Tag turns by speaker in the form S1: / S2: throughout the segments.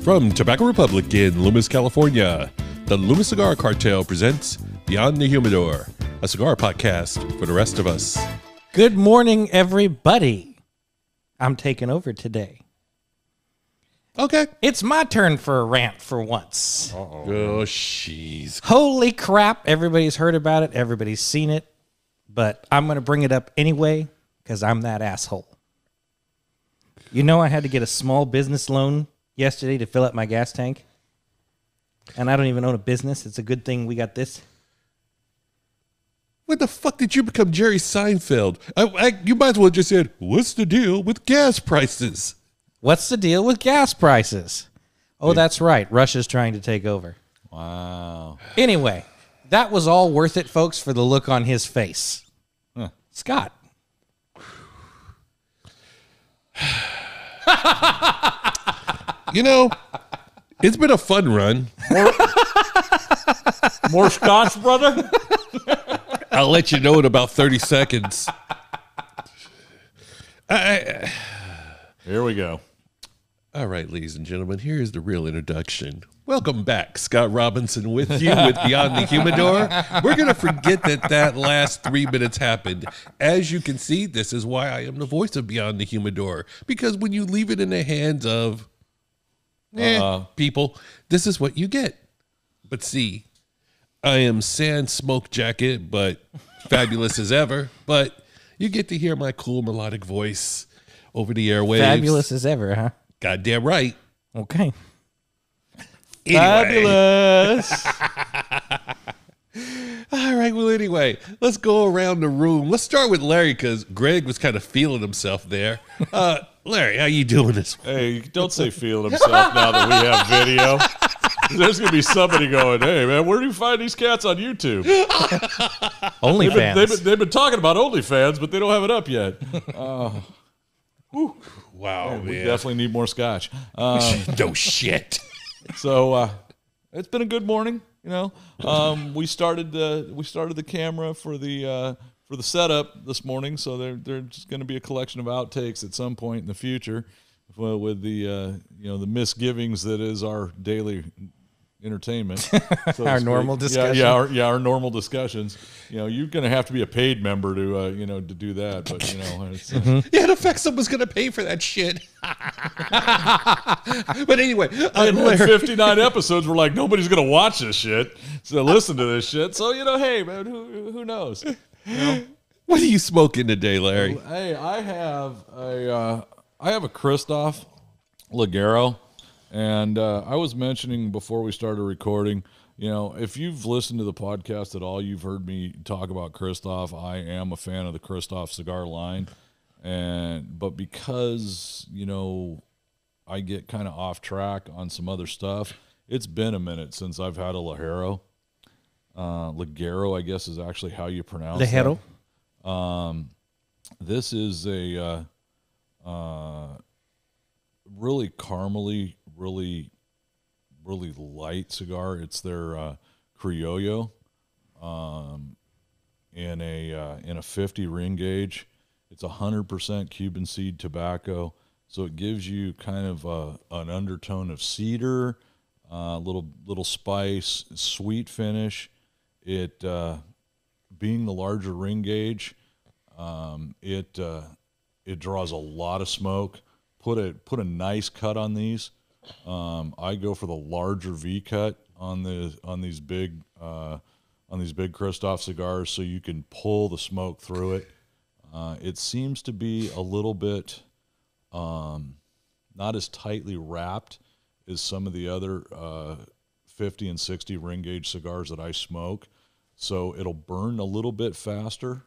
S1: From Tobacco Republic in Loomis, California, the Loomis Cigar Cartel presents Beyond the Humidor, a cigar podcast for the rest of us.
S2: Good morning, everybody. I'm taking over today.
S1: Okay.
S2: It's my turn for a rant for once.
S1: Oh, jeez.
S2: Holy crap. Everybody's heard about it. Everybody's seen it. But I'm going to bring it up anyway because I'm that asshole. You know I had to get a small business loan yesterday to fill up my gas tank. And I don't even own a business. It's a good thing we got this.
S1: When the fuck did you become Jerry Seinfeld? You might as well just said, what's the deal with gas prices?
S2: What's the deal with gas prices? Oh, that's right. Russia's trying to take over.
S3: Wow.
S2: Anyway, that was all worth it, folks, for the look on his face.
S3: Huh.
S2: Scott.
S1: You know, it's been a fun run.
S3: More scotch, brother?
S1: I'll let you know in about 30 seconds.
S3: Here we go.
S1: All right, ladies and gentlemen, here is the real introduction. Welcome back. Scott Robinson with you with Beyond the Humidor. We're going to forget that last 3 minutes happened. As you can see, this is why I am the voice of Beyond the Humidor. Because when you leave it in the hands of people, this is what you get. But see, I am sans smoke jacket, but fabulous as ever. But you get to hear my cool melodic voice over the airwaves.
S2: Fabulous as ever, huh?
S1: Goddamn right.
S2: Okay.
S1: Anyway.
S2: Fabulous.
S1: All right, well, anyway, let's go around the room. Let's start with Larry because Greg was kind of feeling himself there. Larry, how you doing this week?
S3: Hey, don't say feeling himself now that we have video. There's going to be somebody going, hey, man, where do you find these cats on YouTube?
S2: OnlyFans.
S3: They've been talking about OnlyFans, but they don't have it up yet.
S1: Wow,
S3: We
S1: man.
S3: definitely need more scotch.
S1: No shit.
S3: So it's been a good morning. You know, we started the camera for the setup this morning, so there's just going to be a collection of outtakes at some point in the future, with the the misgivings that is our daily entertainment, so to
S2: Our
S3: speak.
S2: normal discussion.
S3: Yeah, our normal discussions. You know, you're going to have to be a paid member to to do that, but it's,
S1: Yeah, the fact someone's going to pay for that shit. But anyway,
S3: in
S1: Larry,
S3: 59 episodes, we're like, nobody's going to watch this shit, so listen to this shit. So, hey, man, who knows?
S1: what are you smoking today, Larry?
S3: Hey, I have a Christoph Ligero, and I was mentioning before we started recording, if you've listened to the podcast at all, you've heard me talk about Christoph. I am a fan of the Christoph cigar line, but because I get kind of off track on some other stuff, it's been a minute since I've had a Ligero. Ligero, I guess, is actually how you pronounce it.
S2: Ligero.
S3: This is a really caramely, really light cigar. It's their Criollo in a 50 ring gauge. It's 100% Cuban seed tobacco, so it gives you kind of an undertone of cedar, little spice, sweet finish. It being the larger ring gauge, it draws a lot of smoke. Put a nice cut on these. I go for the larger V cut on these big Christoph cigars, so you can pull the smoke through it. It seems to be a little bit not as tightly wrapped as some of the other 50 and 60 ring gauge cigars that I smoke. So it'll burn a little bit faster,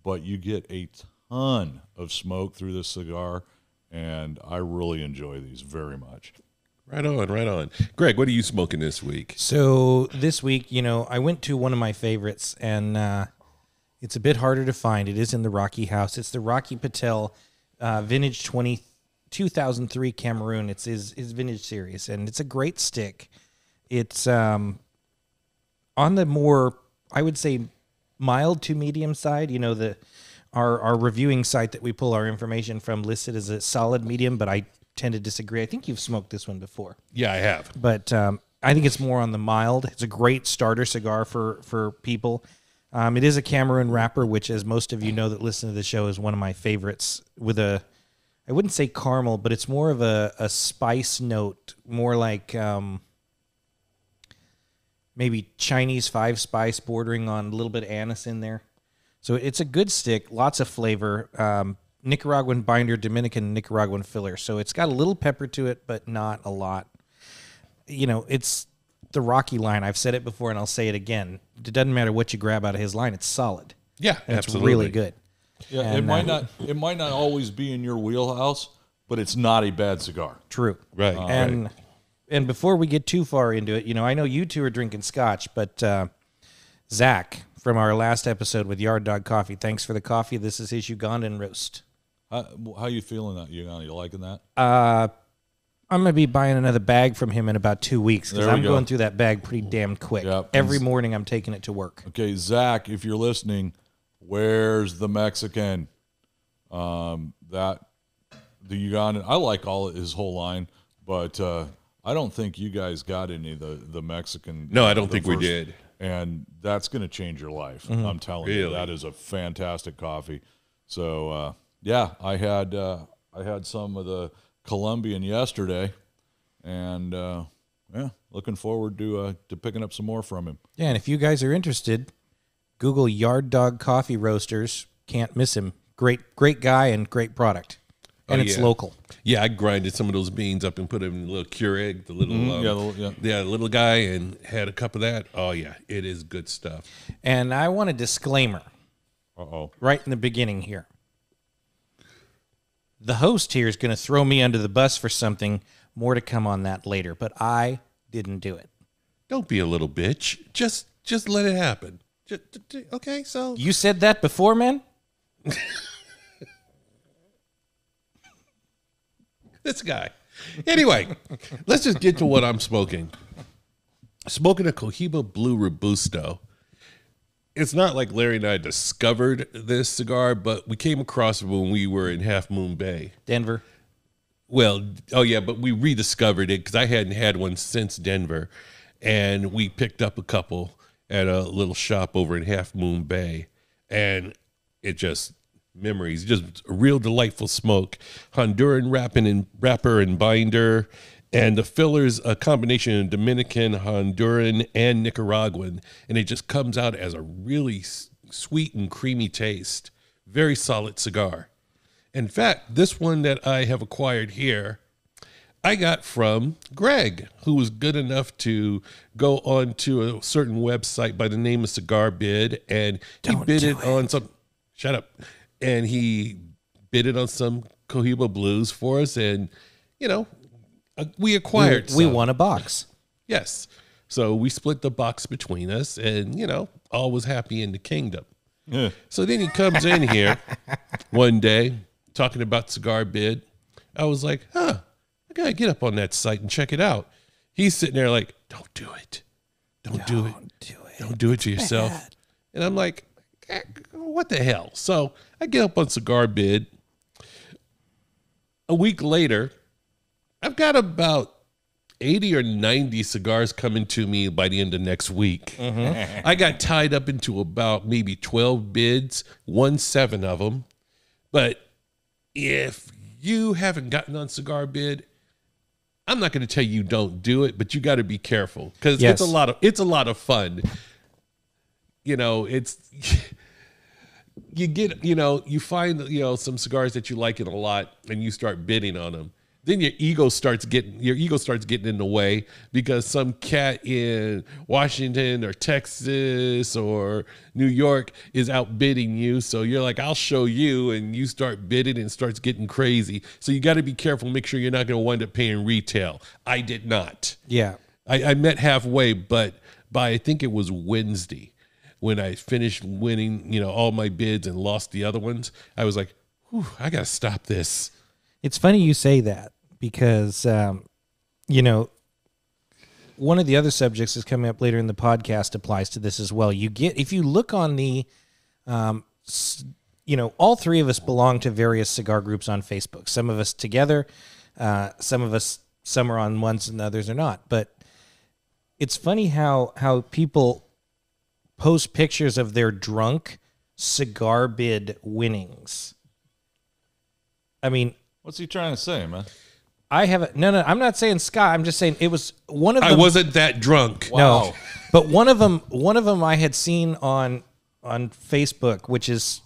S3: but you get a ton of smoke through this cigar, and I really enjoy these very much.
S1: Right on. Greg, what are you smoking this week?
S2: So this week, I went to one of my favorites, and it's a bit harder to find. It is in the Rocky House. It's the Rocky Patel Vintage 2003 Cameroon. It's his vintage series, and it's a great stick. It's on the more, I would say, mild to medium side. Our reviewing site that we pull our information from listed as a solid medium, but I tend to disagree. I think you've smoked this one before.
S1: Yeah, I have.
S2: But I think it's more on the mild. It's a great starter cigar for people. It is a Cameroon wrapper, which, as most of you know that listen to the show, is one of my favorites. With I wouldn't say caramel, but it's more of a spice note, more like maybe Chinese 5-spice bordering on a little bit of anise in there. So it's a good stick, lots of flavor. Nicaraguan binder, Dominican Nicaraguan filler. So it's got a little pepper to it, but not a lot. You know, it's the Rocky line. I've said it before and I'll say it again. It doesn't matter what you grab out of his line. It's solid.
S1: Yeah,
S2: and
S1: absolutely.
S2: It's really good.
S3: Yeah,
S2: and,
S3: it might not always be in your wheelhouse, but it's not a bad cigar.
S2: True.
S1: Right.
S2: And before we get too far into it, you know, I know you two are drinking scotch, but Zach from our last episode with Yard Dog Coffee, thanks for the coffee. This is his Ugandan roast.
S3: How you feeling that, Uganda? You liking that?
S2: I'm going to be buying another bag from him in about 2 weeks because I'm going through that bag pretty damn quick. Yep. Every morning I'm taking it to work.
S3: Okay, Zach, if you're listening, where's the Mexican? The Ugandan, I like his whole line, but I don't think you guys got any of the Mexican.
S1: No, I don't think we did.
S3: And that's going to change your life. Mm-hmm. I'm telling you, that is a fantastic coffee. So, yeah, I had some of the Colombian yesterday, and yeah, looking forward to picking up some more from him.
S2: Yeah, and if you guys are interested, Google Yard Dog Coffee Roasters. Can't miss him. Great guy and great product. And it's local.
S1: Yeah, I grinded some of those beans up and put them in a little Keurig, the little little guy, and had a cup of that. Oh, yeah, it is good stuff.
S2: And I want a disclaimer.
S3: Uh-oh.
S2: Right in the beginning here. The host here is going to throw me under the bus for something. More to come on that later, but I didn't do it.
S1: Don't be a little bitch. Just let it happen. Okay, so...
S2: You said that before, man?
S1: This guy. Anyway, let's just get to what I'm smoking. Smoking a Cohiba Blue Robusto. It's not like Larry and I discovered this cigar, but we came across it when we were in Half Moon Bay.
S2: Denver.
S1: Well, oh yeah, but we rediscovered it because I hadn't had one since Denver. And we picked up a couple at a little shop over in Half Moon Bay. And it just... memories, just a real delightful smoke. Honduran wrapper and binder, and the filler's a combination of Dominican, Honduran, and Nicaraguan, and it just comes out as a really sweet and creamy taste. Very solid cigar. In fact, this one that I have acquired here, I got from Greg, who was good enough to go on to a certain website by the name of Cigar Bid, and he bid it on some... Shut up. And he bid it on some Cohiba Blues for us, and, you know, we acquired
S2: We won a box.
S1: Yes. So we split the box between us, and, you know, all was happy in the kingdom.
S3: Yeah.
S1: So then he comes in here one day talking about Cigar Bid. I was like, I got to get up on that site and check it out. He's sitting there like, don't do it. Don't do it. Don't do it to yourself.
S2: Bad.
S1: And I'm like, what the hell? So I get up on Cigar Bid. A week later, I've got about 80 or 90 cigars coming to me by the end of next week. Mm-hmm. I got tied up into about maybe 12 bids, won 7 of them. But if you haven't gotten on Cigar Bid, I'm not going to tell you don't do it, but you got to be careful because it's a lot of fun. You know, you get, you know, you find, you know, some cigars that you like it a lot and you start bidding on them. Then your ego starts getting in the way because some cat in Washington or Texas or New York is outbidding you. So you're like, I'll show you, and you start bidding and it starts getting crazy. So you got to be careful, make sure you're not going to wind up paying retail. I did not.
S2: Yeah.
S1: I met halfway, but by I think it was Wednesday when I finished winning, you know, all my bids and lost the other ones, I was like, whew, I got to stop this.
S2: It's funny you say that because, you know, one of the other subjects that's coming up later in the podcast applies to this as well. If you look on the, you know, all three of us belong to various cigar groups on Facebook. Some of us together, Some are on ones and others are not. But it's funny how people post pictures of their drunk cigar bid winnings. I mean,
S3: What's he trying to say, man?
S2: I haven't. No. I'm not saying Scott. I'm just saying it was one of them.
S1: I wasn't that drunk.
S2: No, but one of them I had seen on Facebook, which is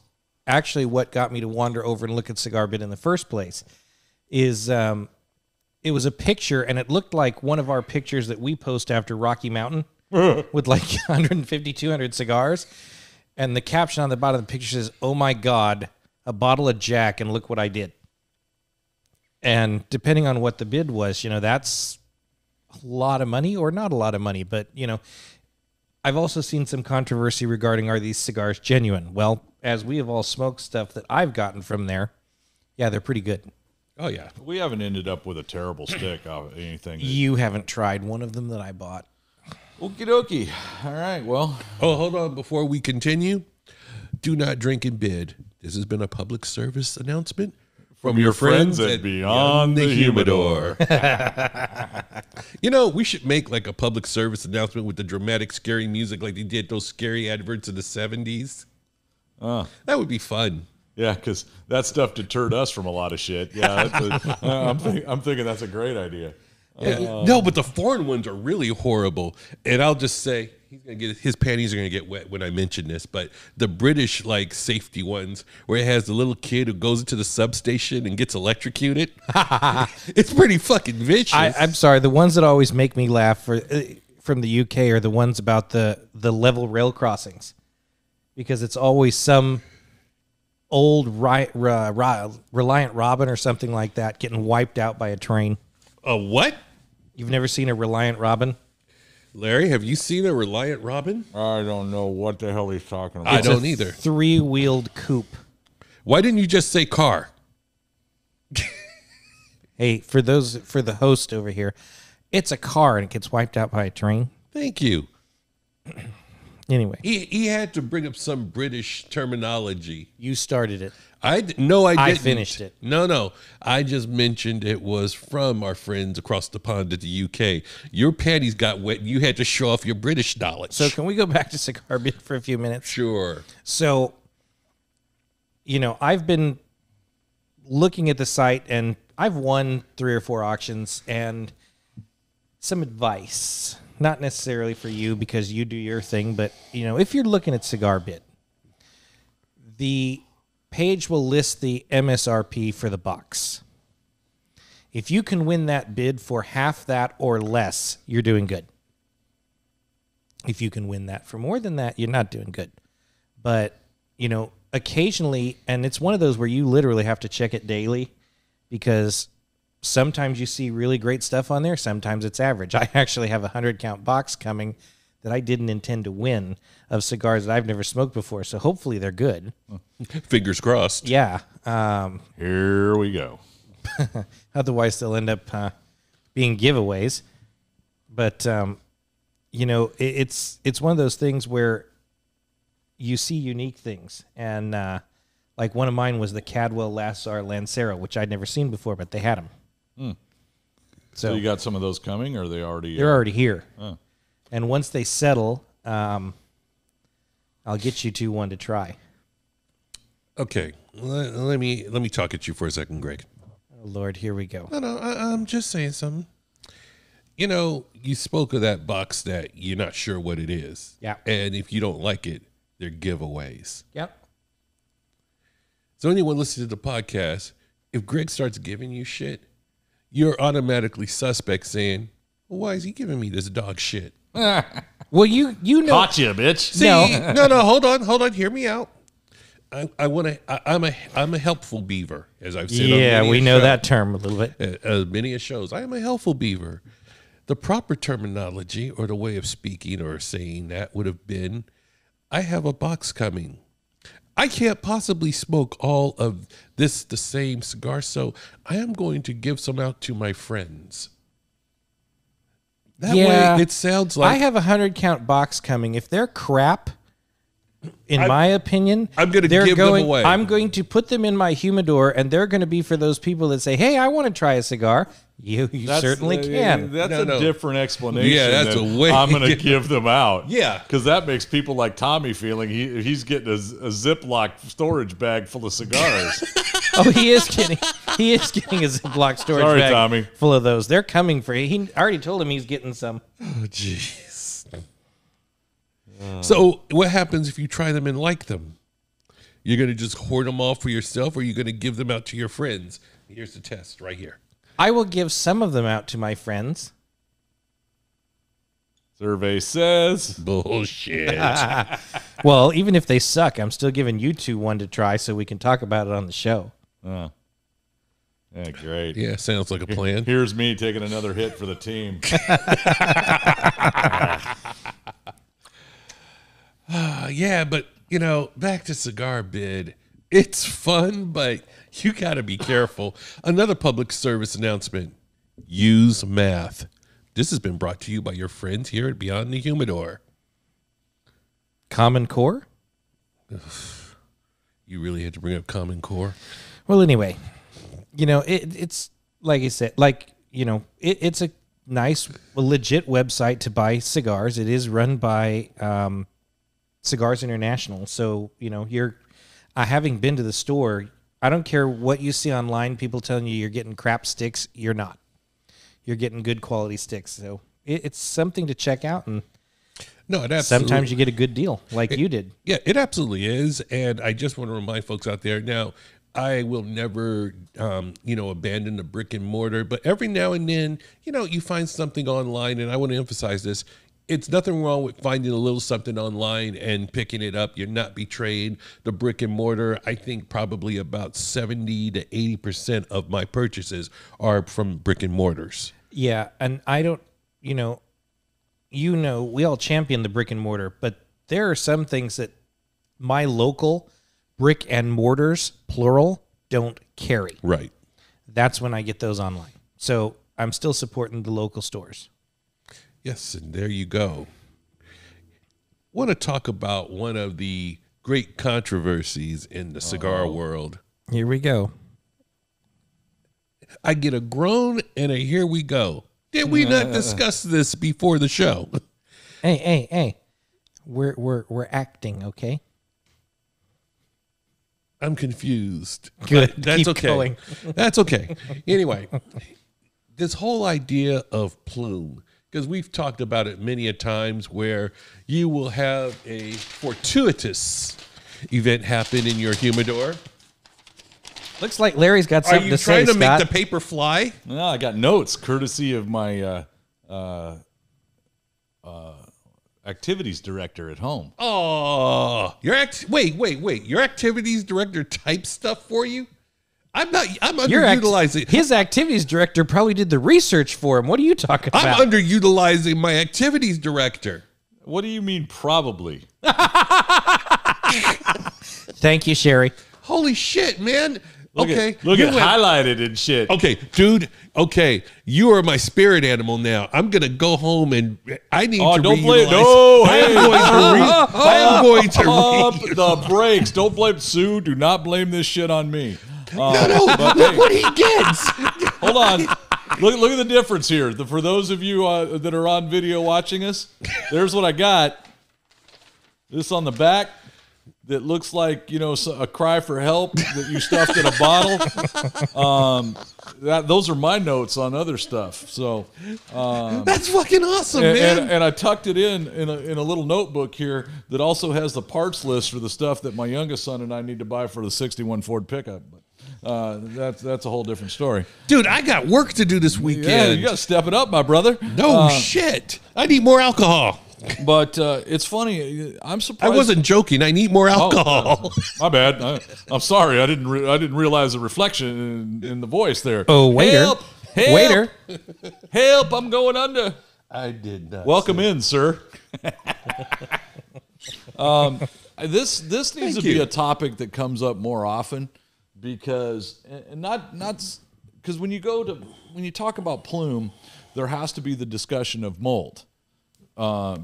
S2: actually what got me to wander over and look at Cigar Bid in the first place. Is it was a picture, and it looked like one of our pictures that we post after Rocky Mountain with like 150, 200 cigars, and the caption on the bottom of the picture says, "Oh my God, a bottle of Jack, and look what I did." And depending on what the bid was, that's a lot of money or not a lot of money. But, I've also seen some controversy regarding, are these cigars genuine? Well, as we have all smoked stuff that I've gotten from there, yeah, they're pretty good.
S1: Oh, yeah.
S3: We haven't ended up with a terrible stick of anything.
S2: You haven't tried one of them that I bought.
S3: Okie dokie. All right, well.
S1: Oh, hold on. Before we continue, do not drink and bid. This has been a public service announcement from your friends at Beyond the Humidor. We should make like a public service announcement with the dramatic, scary music like they did those scary adverts in the 70s. That would be fun.
S3: Yeah, because that stuff deterred us from a lot of shit. Yeah, I'm thinking that's a great idea.
S1: No, but the foreign ones are really horrible. And I'll just say, his panties are gonna get wet when I mention this. But the British like safety ones, where it has the little kid who goes into the substation and gets electrocuted, it's pretty fucking vicious.
S2: I'm sorry, the ones that always make me laugh from the UK are the ones about the level rail crossings, because it's always some old Reliant Robin or something like that getting wiped out by a train.
S1: A what?
S2: You've never seen a Reliant Robin?
S1: Larry, have you seen a Reliant Robin?
S3: I don't know what the hell he's talking about.
S1: I don't either.
S2: Three-wheeled coupe.
S1: Why didn't you just say car?
S2: Hey, for the host over here, it's a car and it gets wiped out by a train.
S1: Thank you.
S2: Anyway,
S1: he had to bring up some British terminology.
S2: you started it.
S1: I didn't.
S2: finished it.
S1: No. I just mentioned it was from our friends across the pond at the UK. Your panties got wet and you had to show off your British knowledge.
S2: So can we go back to Cigar Bid for a few minutes?
S1: Sure.
S2: So, I've been looking at the site and I've won 3 or 4 auctions, and some advice, not necessarily for you because you do your thing, but if you're looking at Cigar Bid, the page will list the MSRP for the box. If you can win that bid for half that or less, you're doing good. If you can win that for more than that, you're not doing good. But, occasionally, and it's one of those where you literally have to check it daily, because sometimes you see really great stuff on there, sometimes it's average. I actually have a 100-count box coming that I didn't intend to win of cigars that I've never smoked before, so hopefully they're good.
S1: Fingers crossed.
S2: Yeah.
S3: Here we go.
S2: Otherwise, they'll end up being giveaways. But, it's one of those things where you see unique things. And like one of mine was the Cadwell Lassar Lancero, which I'd never seen before, but they had them.
S3: So you got some of those coming, or are they already?
S2: They're already here. And once they settle, I'll get you one to try.
S1: Okay, let me talk at you for a second, Greg.
S2: Oh, Lord, here we go.
S1: No, I'm just saying something. You spoke of that box that you're not sure what it is.
S2: Yeah.
S1: And if you don't like it, they're giveaways.
S2: Yep.
S1: So anyone listening to the podcast, if Greg starts giving you shit, you're automatically suspect saying, well, why is he giving me this dog shit?
S2: Well, you know.
S3: Caught you, bitch.
S1: See, no, hold on, hear me out. I'm a helpful beaver, as I've said.
S2: Yeah,
S1: on
S2: we know that term a little bit.
S1: Many a shows. I am a helpful beaver. The proper terminology or the way of speaking or saying that would have been, I have a box coming. I can't possibly smoke all of the same cigar, so I am going to give some out to my friends. That way, it sounds like
S2: I have a 100-count box coming. If they're crap, in my opinion,
S1: I'm going to give them away.
S2: I'm going to put them in my humidor, and they're going to be for those people that say, "Hey, I want to try a cigar." You certainly can.
S3: That's a different explanation.
S1: Yeah, that's a way.
S3: I'm going to give them out.
S1: Yeah,
S3: because that makes people like Tommy feeling he's getting a Ziploc storage bag full of cigars.
S2: Oh, he is getting a Ziploc storage bag
S3: Tommy.
S2: full of those. They're coming for you. He already told him he's getting some.
S1: Oh, jeez. So what happens if you try them and like them? You're going to just hoard them all for yourself, or you're going to give them out to your friends? Here's the test right here.
S2: I will give some of them out to my friends.
S3: Survey says
S1: bullshit.
S2: Well, even if they suck, I'm still giving you two one to try so we can talk about it on the show.
S3: Yeah, great.
S1: Yeah, sounds like a plan.
S3: Here's me taking another hit for the team.
S1: Yeah, but, back to cigar bid. It's fun, but you got to be careful. Another public service announcement. Use math. This has been brought to you by your friends here at Beyond the Humidor.
S2: Common Core?
S1: You really had to bring up Common Core?
S2: Well, anyway, it's like I said, it's a nice, legit website to buy cigars. It is run by Cigars International. So, having been to the store, I don't care what you see online, people telling you you're getting crap sticks. You're not. You're getting good quality sticks. So it's something to check out. And
S1: no, it absolutely,
S2: sometimes you get a good deal like you did.
S1: Yeah, it absolutely is. And I just want to remind folks out there now, I will never, abandon the brick and mortar. But every now and then, you find something online. And I want to emphasize this. It's nothing wrong with finding a little something online and picking it up. You're not betrayed. The brick and mortar, I think probably about 70 to 80% of my purchases are from brick and mortars.
S2: Yeah, and I don't, we all champion the brick and mortar, but there are some things that my local brick and mortars, plural, don't carry.
S1: Right.
S2: That's when I get those online. So I'm still supporting the local stores.
S1: Yes, and there you go. Want to talk about one of the great controversies in the cigar world.
S2: Here we go.
S1: I get a groan and a here we go. Did we not discuss this before the show?
S2: Hey. We're acting, okay?
S1: I'm confused.
S2: Good.
S1: That's
S2: Keep
S1: okay.
S2: going.
S1: That's okay. Anyway, this whole idea of plume, because we've talked about it many a times where you will have a fortuitous event happen in your humidor.
S2: Looks like Larry's got
S1: Are
S2: something
S1: you
S2: to say,
S1: trying to
S2: Scott.
S1: make the paper fly?
S3: No, I got notes courtesy of my activities director at home.
S1: Oh, wait. Your activities director types stuff for you? I'm underutilizing.
S2: His activities director probably did the research for him. What are you talking about?
S1: I'm underutilizing my activities director.
S3: What do you mean probably?
S2: Thank you, Sherry.
S1: Holy shit, man.
S3: Look
S1: Okay.
S3: at highlighted and shit.
S1: Okay, dude. Okay, you are my spirit animal now. I'm gonna go home and I need to
S3: don't blame.
S1: reutilize-
S3: No,
S1: I am going to
S3: Pump the brakes. Don't blame Sue. Do not blame this shit on me.
S1: No, look what he gets.
S3: Hold on. Look at the difference here. For those of you that are on video watching us, there's what I got. This on the back that looks like, a cry for help that you stuffed in a bottle. Those are my notes on other stuff. So
S1: That's fucking awesome, man.
S3: and I tucked it in a little notebook here that also has the parts list for the stuff that my youngest son and I need to buy for the 61 Ford pickup. That's a whole different story.
S1: Dude, I got work to do this weekend.
S3: Yeah, you got to step it up, my brother.
S1: No shit. I need more alcohol.
S3: But it's funny. I'm surprised.
S1: I wasn't joking. I need more alcohol.
S3: My bad. I'm sorry. I didn't realize the reflection in the voice there.
S2: Oh, waiter.
S3: Help!
S2: Waiter.
S3: Help! I'm going under.
S1: I did not.
S3: Welcome in, sir. This needs to be a topic that comes up more often because when you talk about plume, there has to be the discussion of mold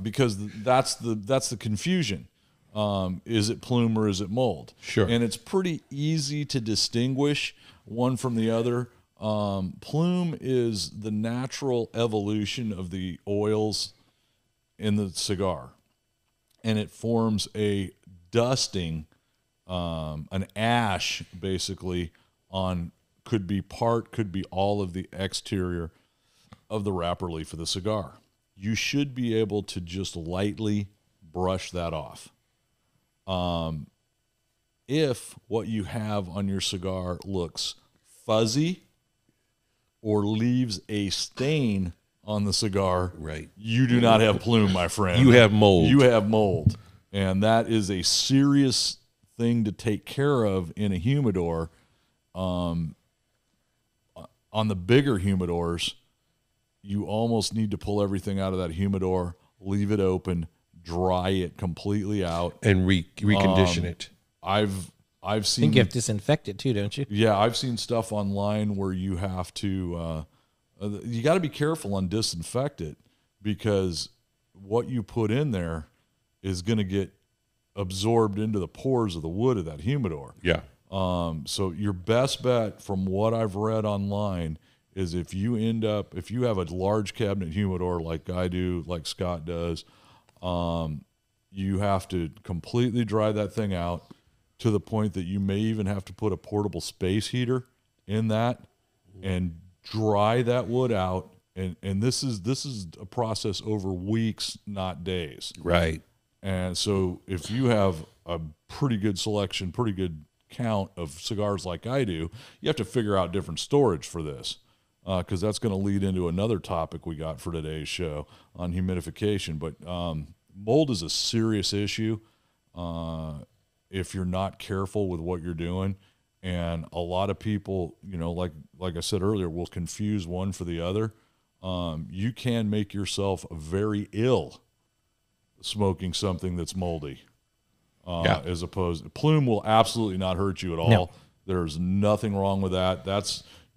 S3: because that's the confusion. Is it plume or is it mold?
S1: Sure.
S3: And it's pretty easy to distinguish one from the other. Plume is the natural evolution of the oils in the cigar, and it forms a dusting, an ash basically on, could be all of the exterior of the wrapper leaf of the cigar. You should be able to just lightly brush that off. If what you have on your cigar looks fuzzy or leaves a stain on the cigar,
S1: Right.
S3: you do not have plume, my friend.
S1: You have mold.
S3: You have mold. And that is a serious thing to take care of in a humidor. On the bigger humidors, you almost need to pull everything out of that humidor, leave it open, dry it completely out,
S1: and recondition it.
S3: I've
S2: I
S3: seen.
S2: think you have to disinfect it too, don't you?
S3: Yeah, I've seen stuff online where you have to. You got to be careful on disinfect it, because what you put in there is going to get absorbed into the pores of the wood of that humidor.
S1: Yeah.
S3: So your best bet, from what I've read online, is if you have a large cabinet humidor like I do, like Scott does, you have to completely dry that thing out to the point that you may even have to put a portable space heater in that and dry that wood out. And this is a process over weeks, not days.
S1: Right.
S3: And so if you have a pretty good selection, pretty good count of cigars like I do, you have to figure out different storage for this, because that's going to lead into another topic we got for today's show on humidification. But mold is a serious issue if you're not careful with what you're doing. And a lot of people, like I said earlier, will confuse one for the other. You can make yourself very ill smoking something that's moldy. As opposed, plume will absolutely not hurt you at all.
S2: No.
S3: There's nothing wrong with that.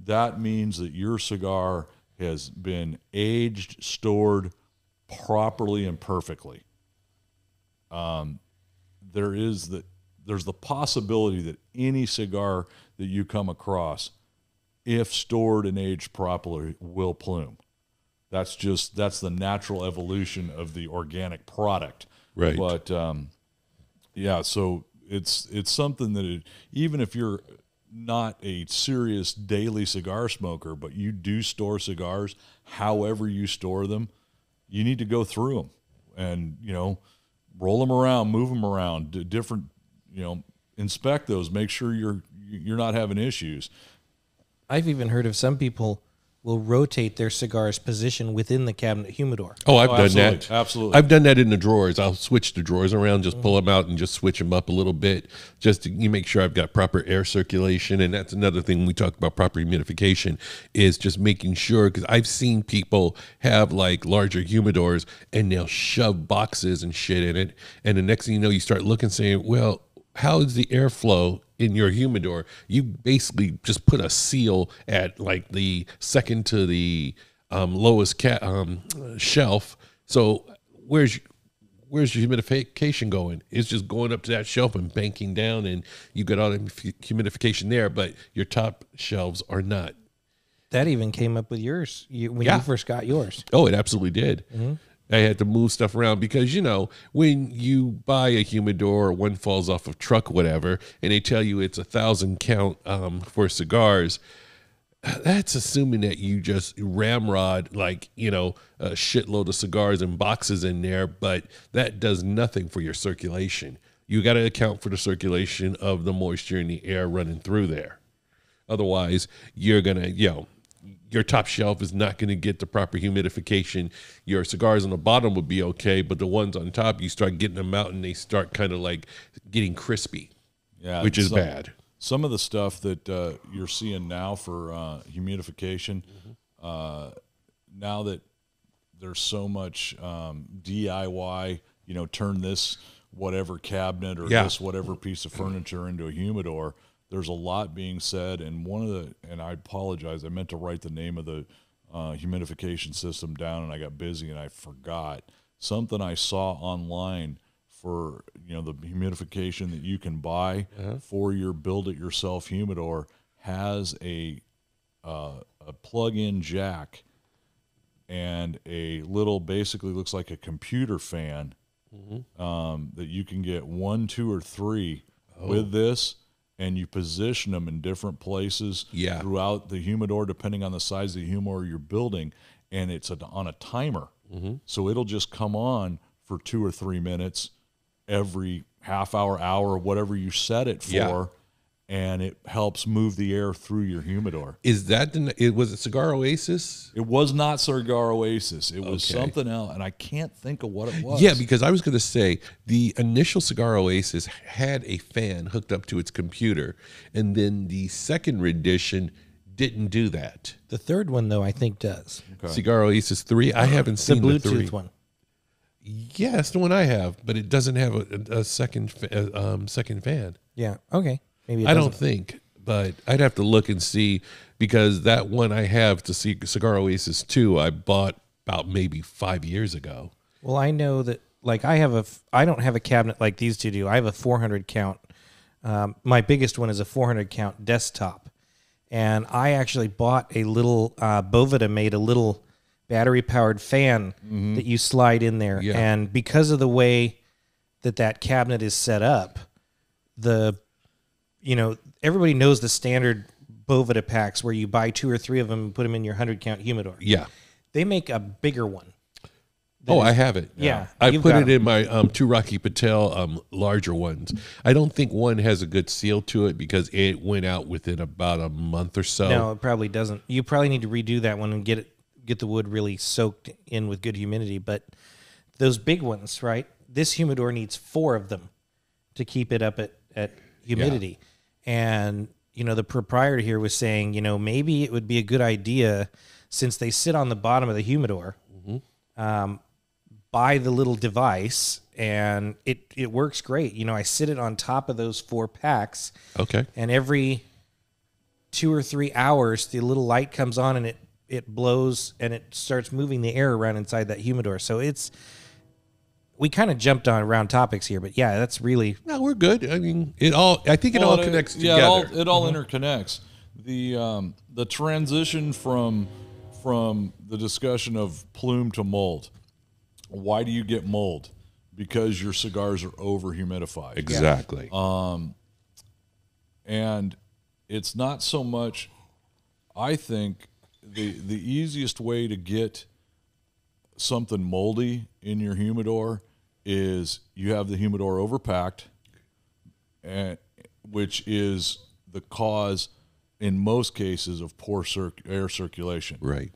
S3: That means that your cigar has been aged, stored properly and perfectly. There's the possibility that any cigar that you come across, if stored and aged properly, will plume. That's the natural evolution of the organic product.
S1: Right.
S3: But yeah, so it's something that even if you're not a serious daily cigar smoker, but you do store cigars, however you store them, you need to go through them and, roll them around, move them around, do different, inspect those, make sure you're not having issues.
S2: I've even heard of some people will rotate their cigar's position within the cabinet humidor.
S1: Oh, I've done
S3: absolutely,
S1: that.
S3: absolutely.
S1: I've done that in the drawers. I'll switch the drawers around, just pull them out and just switch them up a little bit, just to make sure I've got proper air circulation. And that's another thing when we talk about proper humidification, is just making sure, because I've seen people have like larger humidors and they'll shove boxes and shit in it. And the next thing you know, you start looking, saying, well, how is the airflow in your humidor? You basically just put a seal at like the second to the lowest shelf. So where's your humidification going? It's just going up to that shelf and banking down, and you got all the humidification there, but your top shelves are not.
S2: That even came up with yours when you first got yours.
S1: Oh, it absolutely did. Mm-hmm. I had to move stuff around because, when you buy a humidor or one falls off a truck, whatever, and they tell you it's 1,000 count for cigars, that's assuming that you just ramrod a shitload of cigars and boxes in there, but that does nothing for your circulation. You got to account for the circulation of the moisture in the air running through there. Otherwise, you're going to, your top shelf is not going to get the proper humidification. Your cigars on the bottom would be okay, but the ones on top, you start getting them out and they start kind of like getting crispy, which is bad.
S3: Some of the stuff that you're seeing now for humidification, now that there's so much DIY, turn this whatever cabinet or this whatever piece of furniture into a humidor, there's a lot being said. And and I apologize, I meant to write the name of the humidification system down and I got busy and I forgot. Something I saw online for the humidification that you can buy for your build-it-yourself humidor has a plug-in jack and a little, basically looks like a computer fan that you can get 1, 2, or 3 with this, and you position them in different places throughout the humidor depending on the size of the humidor you're building, and it's on a timer. So it'll just come on for 2 or 3 minutes every half hour, whatever you set it for, and it helps move the air through your humidor.
S1: Is that was it Cigar Oasis?
S3: It was not Cigar Oasis. It was something else, and I can't think of what it was.
S1: Yeah, because I was going to say the initial Cigar Oasis had a fan hooked up to its computer, and then the second edition didn't do that.
S2: The third one, though, I think does.
S1: Cigar Oasis 3, I haven't seen
S2: the
S1: the
S2: Bluetooth
S1: 3.
S2: one.
S1: Yeah, that's the one I have, but it doesn't have a second fan.
S2: Yeah. Okay. Maybe it
S1: I don't
S2: doesn't.
S1: think, but I'd have to look and see, because that one I have to see Cigar Oasis 2, I bought about maybe 5 years ago.
S2: Well, I know that, like, I don't have a cabinet like these two do. I have a 400 count. My biggest one is a 400 count desktop. And I actually bought a little, Boveda made a little battery powered fan that you slide in there.
S1: Yeah.
S2: And because of the way that cabinet is set up, everybody knows the standard Boveda packs where you buy 2 or 3 of them and put them in your 100 count humidor.
S1: Yeah.
S2: They make a bigger one.
S1: I have it.
S2: Yeah.
S1: I
S2: you've
S1: put
S2: got
S1: it in my two Rocky Patel larger ones. I don't think one has a good seal to it because it went out within about a month or so.
S2: No, it probably doesn't. You probably need to redo that one and get the wood really soaked in with good humidity. But those big ones, right? This humidor needs 4 of them to keep it up at humidity. And, the proprietor here was saying, maybe it would be a good idea, since they sit on the bottom of the humidor, buy the little device, and it works great. I sit it on top of those 4 packs.
S1: Okay.
S2: And every 2 or 3 hours, the little light comes on and it blows and it starts moving the air around inside that humidor. So we kind of jumped on around topics here, but yeah, that's really...
S1: No, we're good. I mean, I think it all connects together.
S3: Yeah, it all interconnects. The transition from the discussion of plume to mold. Why do you get mold? Because your cigars are over humidified.
S1: Exactly.
S3: And it's not so much, I think the easiest way to get something moldy in your humidor is you have the humidor overpacked, which is the cause in most cases of poor air circulation.
S1: Right.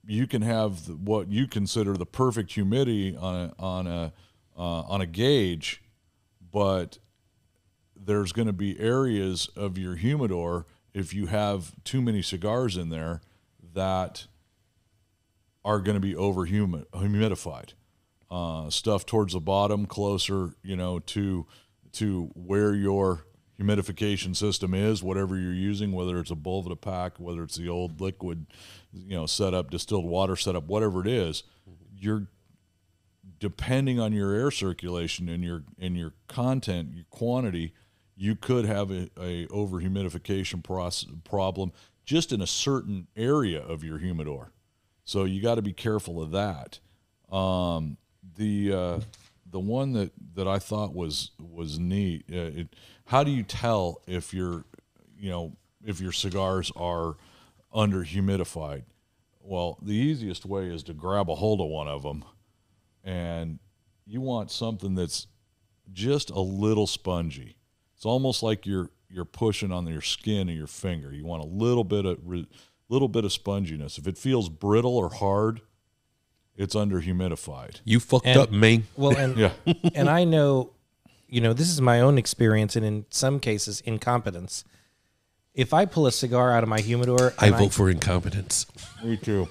S3: You can have what you consider the perfect humidity on a gauge, but there's going to be areas of your humidor, if you have too many cigars in there, that are going to be over humidified. Stuff towards the bottom, closer, to where your humidification system is, whatever you're using, whether it's a Boveda pack, whether it's the old liquid, setup, distilled water setup, whatever it is, you're depending on your air circulation and your content, your quantity, you could have a over humidification problem just in a certain area of your humidor. So you got to be careful of that. The one that I thought was neat. How do you tell if your cigars are under humidified? Well, the easiest way is to grab a hold of one of them, and you want something that's just a little spongy. It's almost like you're pushing on your skin of your finger. You want a little bit of sponginess. If it feels brittle or hard, it's under humidified.
S1: You fucked up, man.
S2: Well, and
S3: Yeah.
S2: and I know, this is my own experience, and in some cases, incompetence. If I pull a cigar out of my humidor,
S1: I vote for incompetence.
S3: Me too.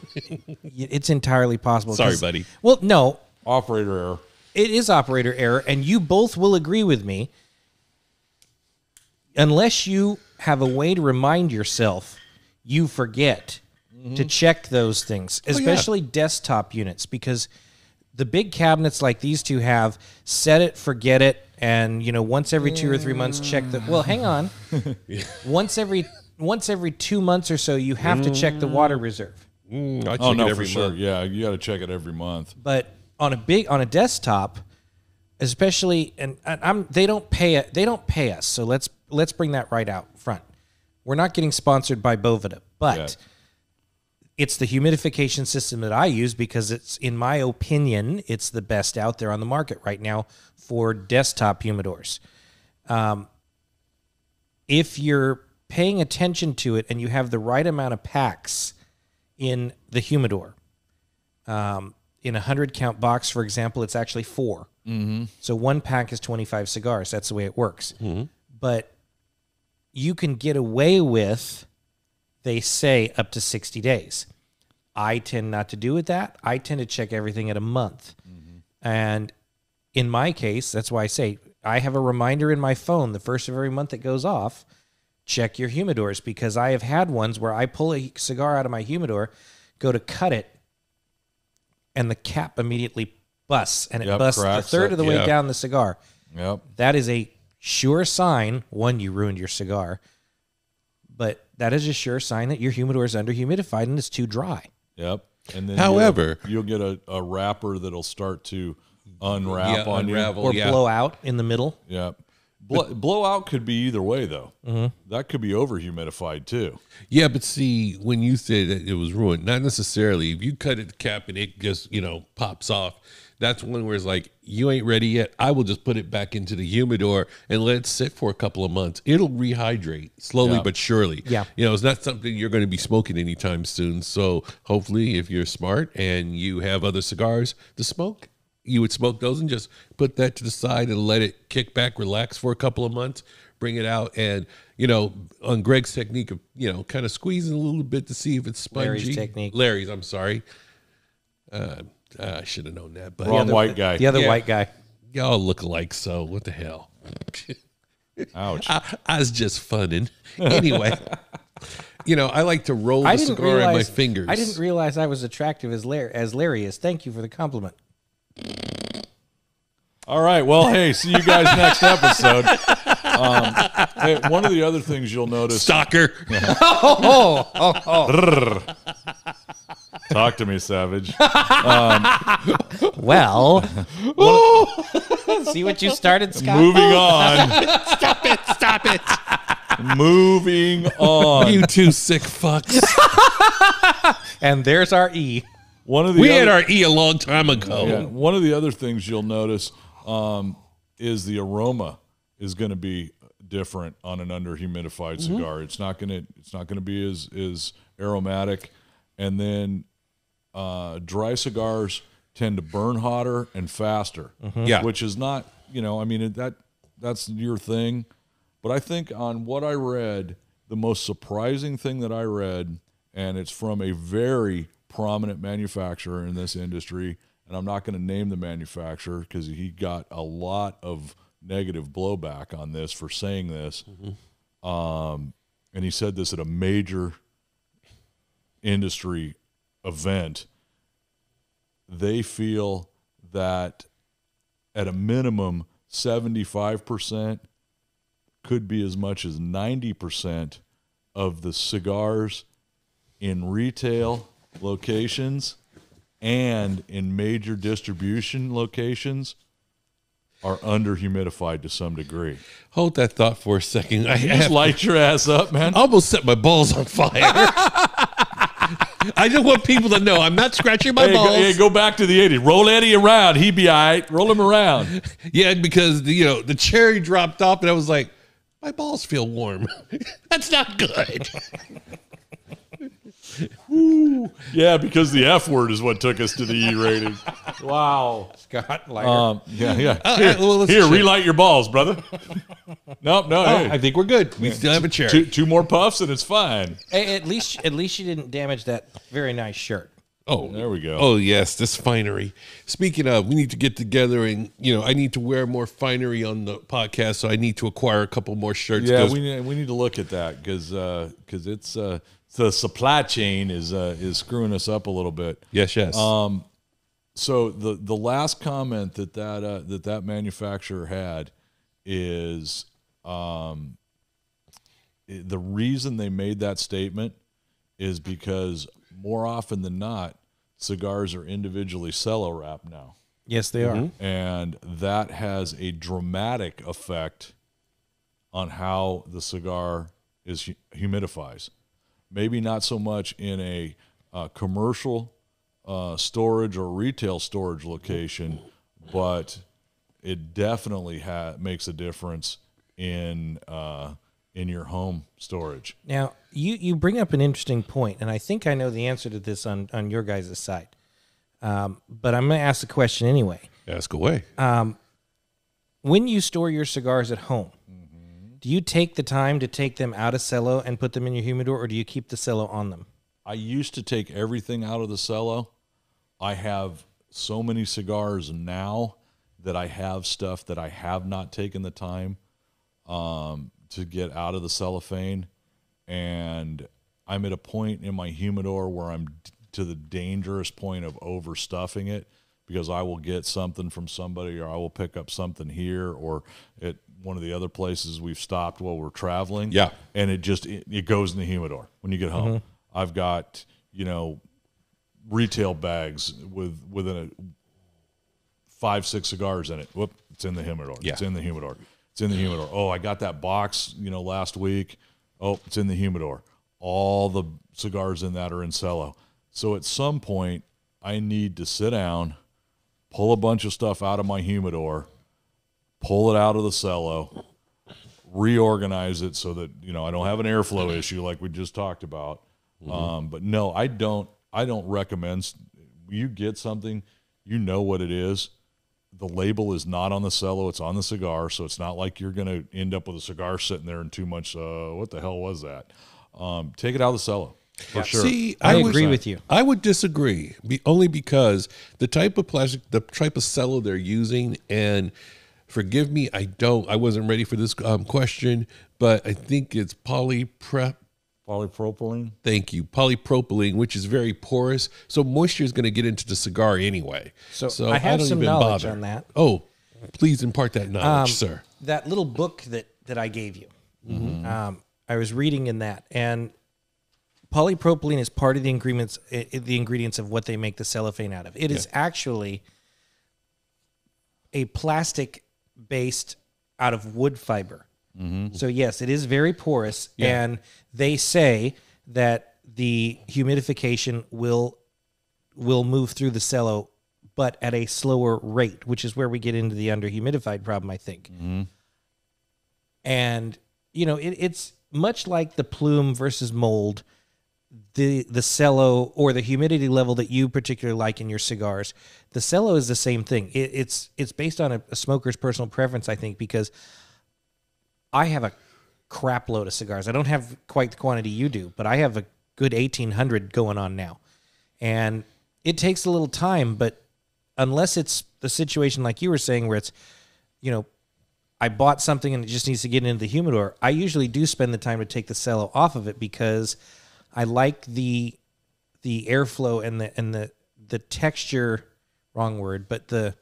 S2: it's entirely possible.
S1: Sorry, buddy.
S2: Well, no,
S3: Operator error.
S2: it is operator error, and you both will agree with me. Unless you have a way to remind yourself, you forget to check those things, especially desktop units, because the big cabinets like these two have, set it, forget it, and once every 2 or 3 months check the. Well, hang on. once every 2 months or so, you have to check the water reserve.
S1: I check it every
S3: for sure.
S1: month.
S3: Yeah, you got to check it every month.
S2: But on a desktop, especially, and they don't pay us. So let's bring that right out front. We're not getting sponsored by Bovida, but it's the humidification system that I use because it's, in my opinion, it's the best out there on the market right now for desktop humidors. If you're paying attention to it and you have the right amount of packs in the humidor, in a 100 count box, for example, it's actually 4.
S3: Mm-hmm.
S2: So 1 pack is 25 cigars. That's the way it works.
S1: Mm-hmm.
S2: But you can get away with, they say, up to 60 days. I tend not to do with that. I tend to check everything at a month. Mm-hmm. And in my case, that's why I say I have a reminder in my phone the first of every month it goes off, check your humidors, because I have had ones where I pull a cigar out of my humidor, go to cut it, and the cap immediately busts, and it busts a third of the way down the cigar.
S3: Yep.
S2: That is a sure sign, one, you ruined your cigar, but that is a sure sign that your humidor is under-humidified and it's too dry.
S3: Yep. And then
S1: However,
S3: you'll get a wrapper that'll start to unwrap on
S1: unravel,
S2: or blow out in the middle.
S3: you. Yep. Blowout could be either way, though. Mm-hmm. That could be over-humidified, too.
S1: Yeah, but see, when you said that it was ruined, not necessarily. If you cut it the cap and it just, pops off, that's one where it's like, you ain't ready yet. I will just put it back into the humidor and let it sit for a couple of months. It'll rehydrate slowly but surely.
S2: Yeah.
S1: It's not something you're going to be smoking anytime soon. So hopefully, if you're smart and you have other cigars to smoke, you would smoke those and just put that to the side and let it kick back, relax for a couple of months, bring it out. And, on Greg's technique of, kind of squeezing a little bit to see if it's spongy.
S2: Larry's technique.
S1: Larry's, I'm sorry. I should have known that. But
S3: Wrong white guy.
S2: The other white guy.
S1: Y'all look alike, so what the hell?
S3: Ouch.
S1: I was just funning. Anyway, I like to roll the cigar in my fingers.
S2: I didn't realize I was attractive as Larry is. Thank you for the compliment.
S3: All right. Well, hey, see you guys next episode. Hey, one of the other things you'll notice.
S1: Stalker.
S3: Talk to me, Savage.
S2: Well, see what you started, Scott?
S3: Moving on.
S1: Stop it.
S3: Moving on.
S1: You two sick fucks.
S2: And there's our E.
S1: We had our E a long time ago.
S3: Yeah, one of the other things you'll notice is the aroma is going to be different on an under-humidified cigar. It's not going to be as aromatic. And then dry cigars tend to burn hotter and faster.
S1: Yeah,
S3: which is not, that's your thing. But I think on what I read, the most surprising thing that I read, and it's from a very prominent manufacturer in this industry, and I'm not going to name the manufacturer because he got a lot of negative blowback on this for saying this. And he said this at a major industry event. They feel that at a minimum 75%, could be as much as 90% of the cigars in retail locations and in major distribution locations are under-humidified to some degree.
S1: Hold that thought for a second. I
S3: Just light your ass up, man.
S1: I almost set my balls on fire. I just want people to know I'm not scratching my balls.
S3: Go back to the 80s. Roll Eddie around. He'd be all right. Roll him around.
S1: Yeah, because the cherry dropped off, and I was like, my balls feel warm. That's not good.
S3: Yeah, because the F word is what took us to the E rating.
S2: Wow, Scott. Lighter.
S3: Here, relight your balls, brother. Nope, no. Hey.
S1: I think we're good. We still have a cherry.
S3: Two more puffs and it's fine.
S2: Hey, at least you didn't damage that very nice shirt.
S1: Oh,
S3: there we go.
S1: Oh, yes, this finery. Speaking of, we need to get together and, I need to wear more finery on the podcast, so I need to acquire a couple more shirts.
S3: Yeah, we need to look at that because it's the supply chain is screwing us up a little bit.
S1: Yes.
S3: So the last comment that manufacturer had is the reason they made that statement is because more often than not, cigars are individually cello wrapped now.
S2: Yes, they are.
S3: And that has a dramatic effect on how the cigar is humidifies. Maybe not so much in a commercial storage or retail storage location, but it definitely makes a difference in your home storage.
S2: Now, you bring up an interesting point, and I think I know the answer to this on your guys' side. But I'm going to ask the question anyway.
S1: Ask away.
S2: When you store your cigars at home, do you take the time to take them out of cello and put them in your humidor, or do you keep the cello on them?
S3: I used to take everything out of the cello. I have so many cigars now that I have stuff that I have not taken the time to get out of the cellophane, and I'm at a point in my humidor where I'm to the dangerous point of overstuffing it, because I will get something from somebody, or I will pick up something here or at one of the other places we've stopped while we're traveling.
S1: Yeah.
S3: And it goes in the humidor when you get home. I've got, retail bags with 5-6 cigars in it. Whoop, it's in the humidor.
S1: Yeah.
S3: It's in the humidor. It's in the humidor. Oh, I got that box, last week. Oh, it's in the humidor. All the cigars in that are in cello. So at some point, I need to sit down, pull a bunch of stuff out of my humidor, pull it out of the cello, reorganize it so that I don't have an airflow issue like we just talked about. But no, I don't recommend. You get something, you know what it is. The label is not on the cello; it's on the cigar. So it's not like you're going to end up with a cigar sitting there in too much. What the hell was that? Take it out of the cello. For sure.
S1: See,
S2: I agree with you.
S1: I would disagree, only because the type of plastic, the type of cello they're using, and forgive me, I wasn't ready for this question, but I think it's
S3: Polypropylene.
S1: Thank you, polypropylene, which is very porous, so moisture is going to get into the cigar anyway.
S2: So I have some knowledge on that.
S1: Oh, please impart that knowledge, sir.
S2: That little book that I gave you, I was reading in that, and polypropylene is part of the ingredients of what they make the cellophane out of. It is actually a plastic based out of wood fiber. So yes, it is very porous, and they say that the humidification will move through the cello, but at a slower rate, which is where we get into the underhumidified problem, I think. And it's much like the plume versus mold. The cello, or the humidity level that you particularly like in your cigars, the cello is the same thing. It's based on a smoker's personal preference, I think, because I have a crap load of cigars. I don't have quite the quantity you do, but I have a good 1,800 going on now. And it takes a little time, but unless it's the situation like you were saying where it's, I bought something and it just needs to get into the humidor, I usually do spend the time to take the cello off of it, because I like the airflow and the texture, wrong word, but the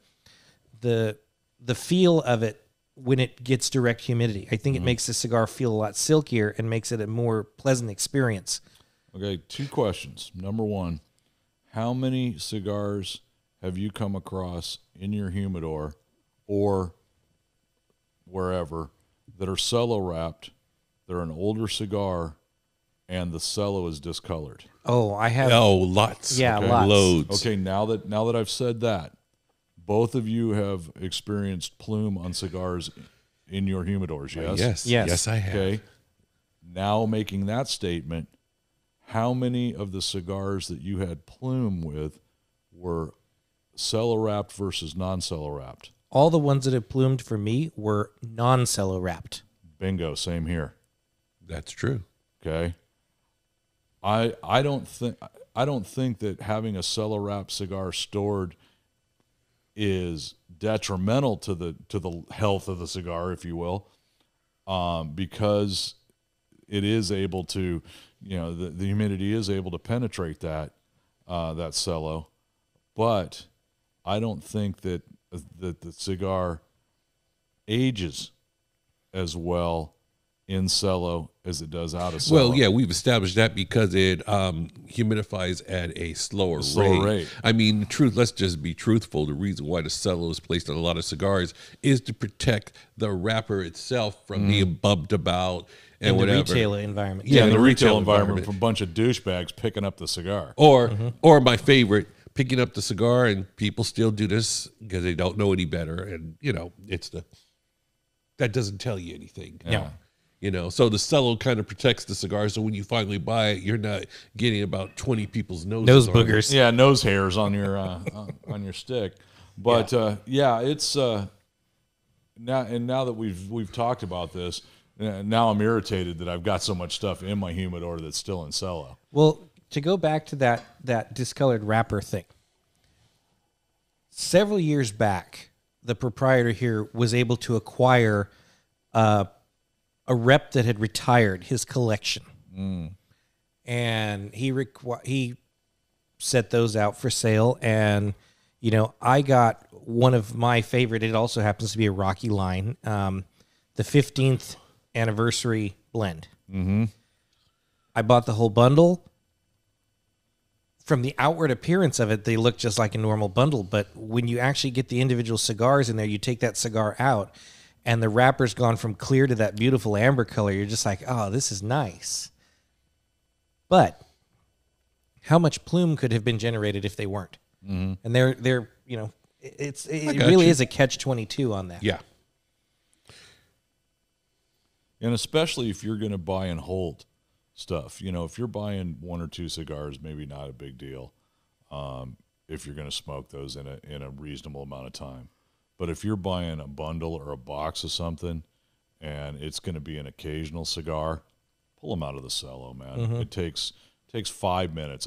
S2: feel of it when it gets direct humidity. I think it makes the cigar feel a lot silkier and makes it a more pleasant experience.
S3: Okay, 2 questions. Number 1, how many cigars have you come across in your humidor or wherever that are cello wrapped, they're an older cigar, and the cello is discolored?
S2: Oh, I have.
S1: Oh, lots.
S2: Yeah,
S1: Okay.
S2: lots.
S1: Loads.
S3: Okay, now that I've said that, both of you have experienced plume on cigars in your humidors, yes?
S1: Yes, I have.
S3: Okay. Now making that statement, how many of the cigars that you had plume with were cello wrapped versus non-cello wrapped?
S2: All the ones that have plumed for me were non-cello wrapped.
S3: Bingo, same here.
S1: That's true.
S3: Okay. I don't think that having a cello wrapped cigar stored is detrimental to the health of the cigar, if you will, because it is able to, the humidity is able to penetrate that cello. But I don't think that the cigar ages as well in cello as it does out of cello.
S1: Well, yeah, we've established that because it humidifies at a slower rate. I mean, the truth. Let's just be truthful. The reason why the cello is placed on a lot of cigars is to protect the wrapper itself from being bumped about and
S2: in
S1: whatever.
S2: the retail environment.
S3: Yeah, in the retail environment from a bunch of douchebags picking up the cigar.
S1: Or my favorite, picking up the cigar, and people still do this because they don't know any better, and that doesn't tell you anything.
S2: Yeah.
S1: So the cello kind of protects the cigar. So when you finally buy it, you're not getting about 20 people's
S2: nose boogers.
S3: Yeah, nose hairs on your on your stick. But it's now that we've talked about this, now I'm irritated that I've got so much stuff in my humidor that's still in cello.
S2: Well, to go back to that discolored wrapper thing, several years back, the proprietor here was able to acquire a rep that had retired his collection, and he set those out for sale. And I got one of my favorite. It also happens to be a Rocky line, the 15th anniversary blend. Mm-hmm. I bought the whole bundle. From the outward appearance of it, they look just like a normal bundle, but when you actually get the individual cigars in there, you take that cigar out, and the wrapper's gone from clear to that beautiful amber color. You're just like, oh, this is nice. But how much plume could have been generated if they weren't? Mm-hmm. And they're it really is a catch-22 on that.
S1: Yeah.
S3: And especially if you're going to buy and hold stuff. If you're buying one or two cigars, maybe not a big deal. If you're going to smoke those in a reasonable amount of time. But if you're buying a bundle or a box of something and it's going to be an occasional cigar, pull them out of the cello, man. Mm-hmm. It takes 5 minutes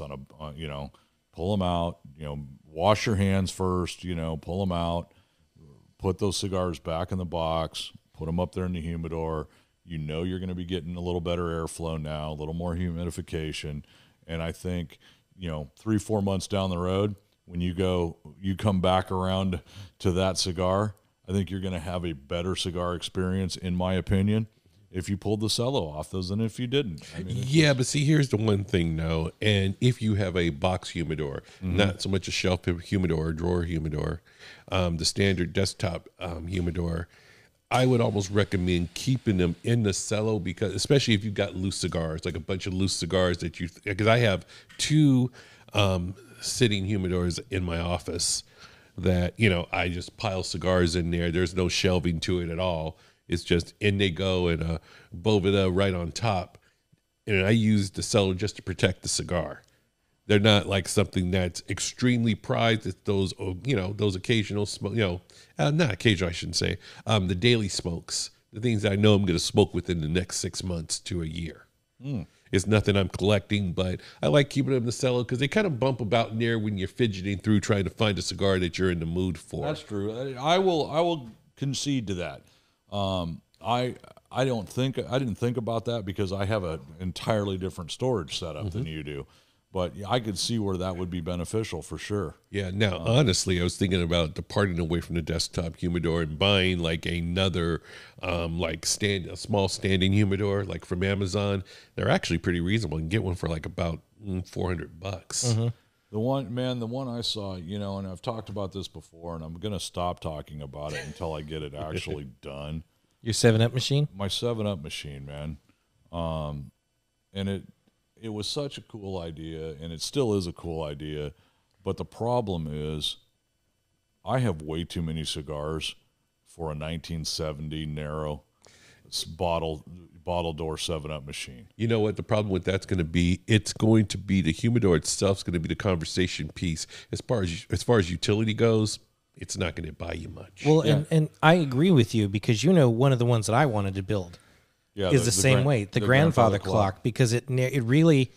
S3: pull them out, wash your hands first, pull them out, put those cigars back in the box, put them up there in the humidor. You're going to be getting a little better airflow now, a little more humidification. And I think, 3-4 months down the road, when you come back around to that cigar, I think you're going to have a better cigar experience, in my opinion, if you pulled the cello off those than if you didn't.
S1: But see, here's the one thing, though. And if you have a box humidor, not so much a shelf humidor or drawer humidor, the standard desktop humidor, I would almost recommend keeping them in the cello, because especially if you've got loose cigars, like a bunch of loose cigars because I have two sitting humidors in my office that, I just pile cigars in there. There's no shelving to it at all. It's just in they go, and a Boveda right on top. And I use the cello just to protect the cigar. They're not like something that's extremely prized. It's those, those occasional smoke, not occasional, I shouldn't say, the daily smokes, the things I know I'm going to smoke within the next 6 months to a year. It's nothing I'm collecting, but I like keeping them in the cello because they kind of bump about in there when you're fidgeting through trying to find a cigar that you're in the mood for.
S3: That's true. I will concede to that. I didn't think about that because I have an entirely different storage setup than you do. But I could see where that would be beneficial for sure.
S1: Yeah. Now, honestly, I was thinking about departing away from the desktop humidor and buying like another, a small standing humidor, like from Amazon. They're actually pretty reasonable. You can get one for like about $400.
S3: Mm-hmm. The one I saw, and I've talked about this before, and I'm going to stop talking about it until I get it actually done.
S2: Your 7-Up machine?
S3: My 7-Up machine, man. And it was such a cool idea, and it still is a cool idea. But the problem is I have way too many cigars for a 1970 narrow bottle door 7-Up machine.
S1: You know what the problem with that's going to be? It's going to be the humidor itself is going to be the conversation piece. As far as utility goes, it's not going to buy you much.
S2: Well, and I agree with you because one of the ones that I wanted to build is the same way, the grandfather clock, because it really,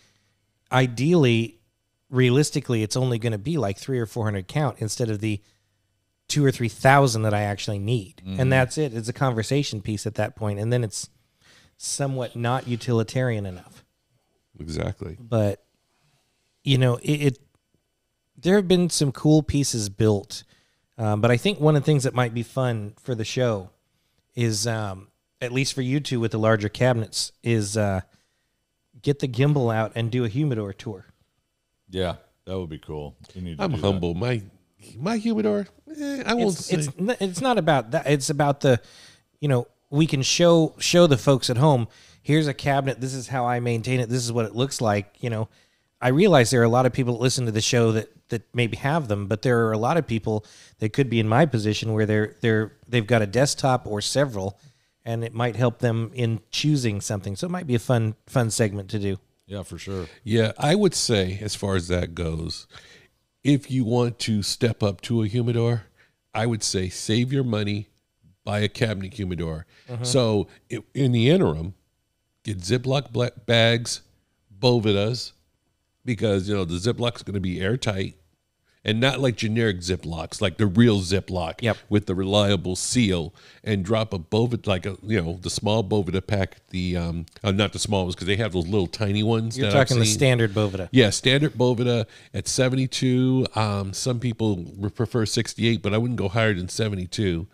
S2: ideally, realistically, it's only going to be like 300 or 400 count instead of the 2,000 or 3,000 that I actually need. Mm-hmm. And that's it. It's a conversation piece at that point. And then it's somewhat not utilitarian enough.
S1: Exactly.
S2: But, there have been some cool pieces built But I think one of the things that might be fun for the show is, at least for you two with the larger cabinets, is get the gimbal out and do a humidor tour.
S3: Yeah, that would be cool.
S1: I'm humble. My humidor, I won't say.
S2: It's not about that. It's about the, we can show the folks at home, here's a cabinet, this is how I maintain it, this is what it looks like. I realize there are a lot of people that listen to the show that maybe have them, but there are a lot of people that could be in my position where they've got a desktop or several, and it might help them in choosing something. So it might be a fun segment to do.
S3: Yeah, for sure.
S1: Yeah, I would say, as far as that goes, if you want to step up to a humidor, I would say save your money, buy a cabinet humidor. So in the interim, get Ziploc bags, Bovidas, because the Ziploc is going to be airtight, and not like generic Ziplocs, like the real Ziploc with the reliable seal, and drop a Bovida, like the small Bovida pack, not the small ones, because they have those little tiny ones.
S2: You're talking the standard Bovida.
S1: Yeah, standard Bovida at 72. Some people prefer 68, but I wouldn't go higher than 72.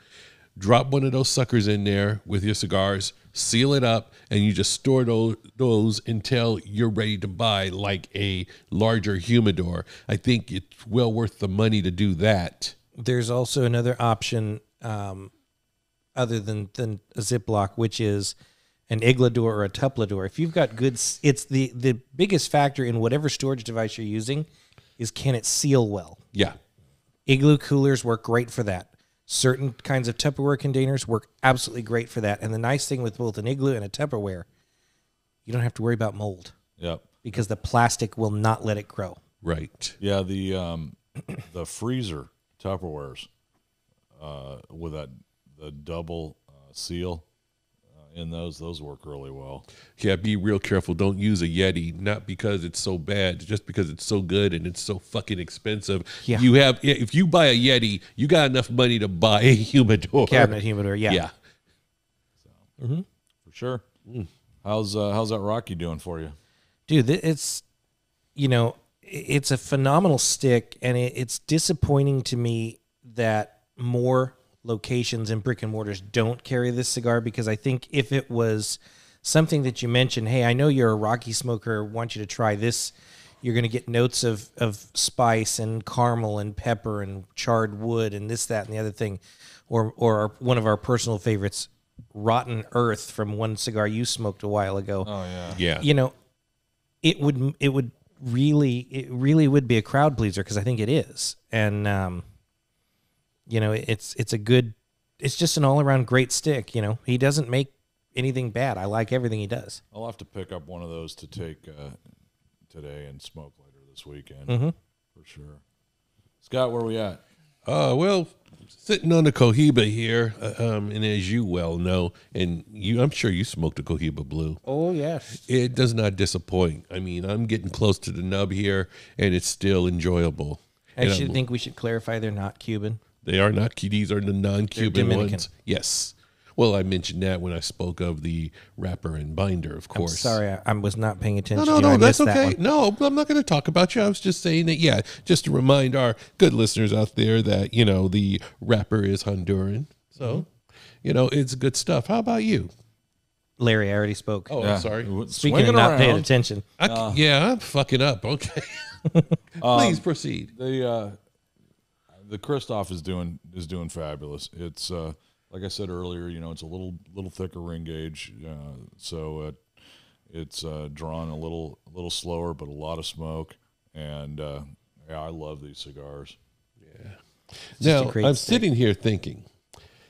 S1: Drop one of those suckers in there with your cigars, seal it up, and you just store those until you're ready to buy like a larger humidor. I think it's well worth the money to do that.
S2: There's also another option other than a Ziploc, which is an Iglador or a Tuplador. If you've got good, it's the biggest factor in whatever storage device you're using is, can it seal well?
S1: Yeah.
S2: Igloo coolers work great for that. Certain kinds of Tupperware containers work absolutely great for that. And the nice thing with both an Igloo and a Tupperware, you don't have to worry about mold.
S3: Yep.
S2: Because the plastic will not let it grow.
S1: Right.
S3: Yeah, the freezer Tupperwares with the double seal in those work really well.
S1: Yeah, be real careful. Don't use a Yeti, not because it's so bad, just because it's so good and it's so fucking expensive.
S2: Yeah.
S1: If you buy a Yeti, you got enough money to buy a humidor.
S2: Cabinet humidor, yeah.
S1: Yeah.
S3: So, for sure. How's that Rocky doing for you?
S2: Dude, it's it's a phenomenal stick, and it's disappointing to me that more locations and brick and mortars don't carry this cigar, because I think if it was something that you mentioned, hey, I know you're a Rocky smoker, want you to try this, you're going to get notes of spice and caramel and pepper and charred wood and this, that, and the other thing, or one of our personal favorites, Rotten Earth, from one cigar you smoked a while ago.
S3: Oh yeah.
S1: Yeah.
S2: It would really would be a crowd pleaser, because I think it is. And it's just an all-around great stick. He doesn't make anything bad. I like everything he does.
S3: I'll have to pick up one of those to take today and smoke later this weekend for sure. Scott, where we at?
S1: Well, sitting on the Cohiba here, and as you well know, and I'm sure you smoked a Cohiba Blue.
S2: Oh, yes.
S1: It does not disappoint. I mean, I'm getting close to the nub here, and it's still enjoyable.
S2: I think we should clarify they're not Cuban.
S1: They are not. These are the non-Cuban
S2: Dominican.
S1: ones. Yes. Well, I mentioned that when I spoke of the wrapper and binder, of course.
S2: I'm sorry, I was not paying attention.
S1: No,
S2: I
S1: that's
S2: missed that
S1: okay.
S2: one.
S1: No, I'm not going to talk about you. I was just saying that, yeah, just to remind our good listeners out there that, the wrapper is Honduran. So, it's good stuff. How about you?
S2: Larry, I already spoke.
S1: Oh,
S3: Yeah.
S1: I'm sorry.
S2: Speaking of not paying attention.
S1: Yeah, I'm fucking up. Okay. Please proceed.
S3: The Christoph is doing fabulous. It's like I said earlier, it's a little thicker ring gauge, so it's drawn a little slower, but a lot of smoke. And I love these cigars.
S1: Yeah. Now I'm sitting here thinking,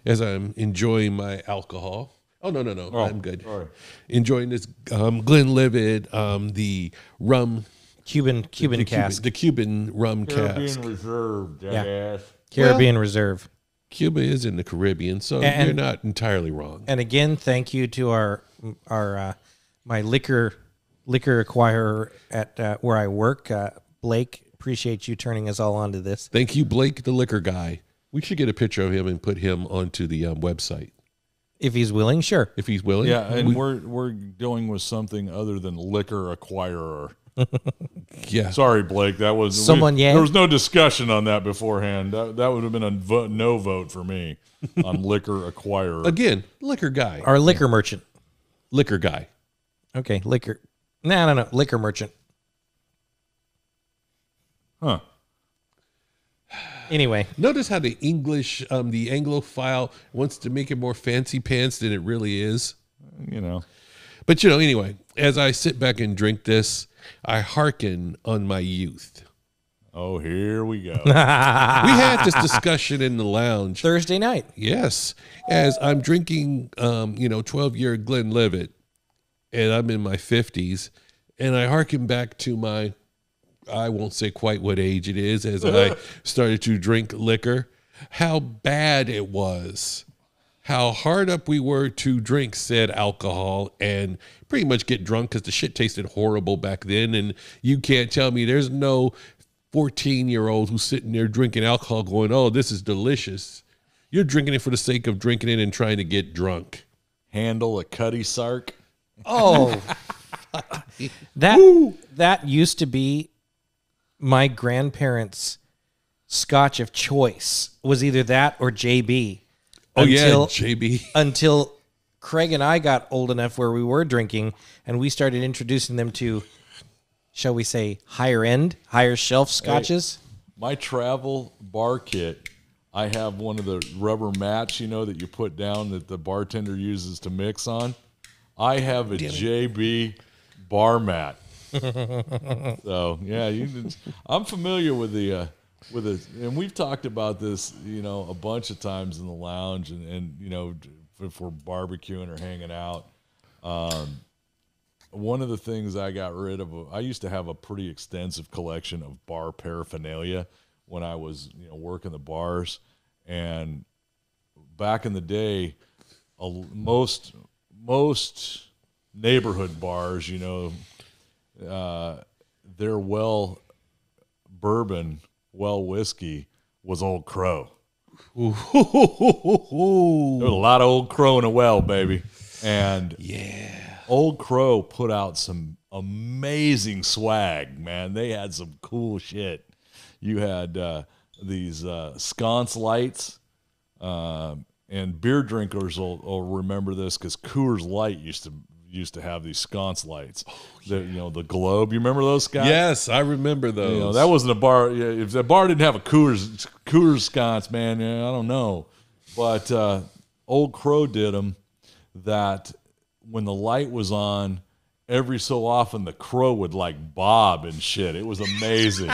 S1: as I'm enjoying my alcohol. Oh no, I'm good.
S3: Sorry.
S1: Enjoying this Glenlivet, the rum.
S2: Cuban cask.
S1: The Cuban rum cask.
S3: Reserve,
S2: jackass. Caribbean Reserve.
S1: Cuba is in the Caribbean, so you're not entirely wrong.
S2: And again, thank you to our my liquor acquirer at where I work, Blake. Appreciate you turning us all onto this.
S1: Thank you, Blake, the liquor guy. We should get a picture of him and put him onto the website.
S2: If he's willing, sure.
S1: If he's willing.
S3: Yeah, and we're going with something other than liquor acquirer.
S1: Yeah.
S3: Sorry, Blake. That was
S2: Yeah.
S3: There was no discussion on that beforehand. That would have been a no vote for me on liquor acquirer.
S1: Again, liquor guy.
S2: Or liquor merchant.
S1: Liquor guy.
S2: Okay, liquor. No. Liquor merchant.
S3: Huh.
S2: Anyway.
S1: Notice how the English, the Anglophile wants to make it more fancy pants than it really is.
S3: You know.
S1: But, you know, anyway, as I sit back and drink this, I hearken on my youth.
S3: Oh, here we go.
S1: We had this discussion in the lounge.
S2: Thursday night.
S1: Yes. As I'm drinking, 12-year Glenlivet, and I'm in my 50s, and I hearken back to my, I won't say quite what age it is, as I started to drink liquor, how bad it was. How hard up we were to drink said alcohol and pretty much get drunk because the shit tasted horrible back then. And you can't tell me there's no 14-year-old who's sitting there drinking alcohol going, oh, this is delicious. You're drinking it for the sake of drinking it and trying to get drunk.
S3: Handle a Cuddy Sark.
S2: Oh, that used to be my grandparents' scotch of choice. Was either that or JB.
S1: Oh, yeah, JB.
S2: Until Craig and I got old enough where we were drinking and we started introducing them to, shall we say, higher shelf scotches.
S3: Hey, my travel bar kit, I have one of the rubber mats, that you put down that the bartender uses to mix on. I have a JB bar mat. So, yeah, I'm familiar with it, and we've talked about this, a bunch of times in the lounge, and if we're barbecuing or hanging out. One of the things I got rid of, I used to have a pretty extensive collection of bar paraphernalia when I was, working the bars, and back in the day, most neighborhood bars, their bourbon, whiskey was Old Crow. There was a lot of Old Crow in a well, baby. And Old Crow put out some amazing swag, man. They had some cool shit. You had these sconce lights, and beer drinkers will remember this because Coors Light used to have these sconce lights. The globe. You remember those guys?
S1: Yes, I remember those.
S3: That wasn't a bar. If the bar didn't have a Coors sconce, man, I don't know. But Old Crow did them. That when the light was on, every so often the crow would like bob and shit. It was amazing.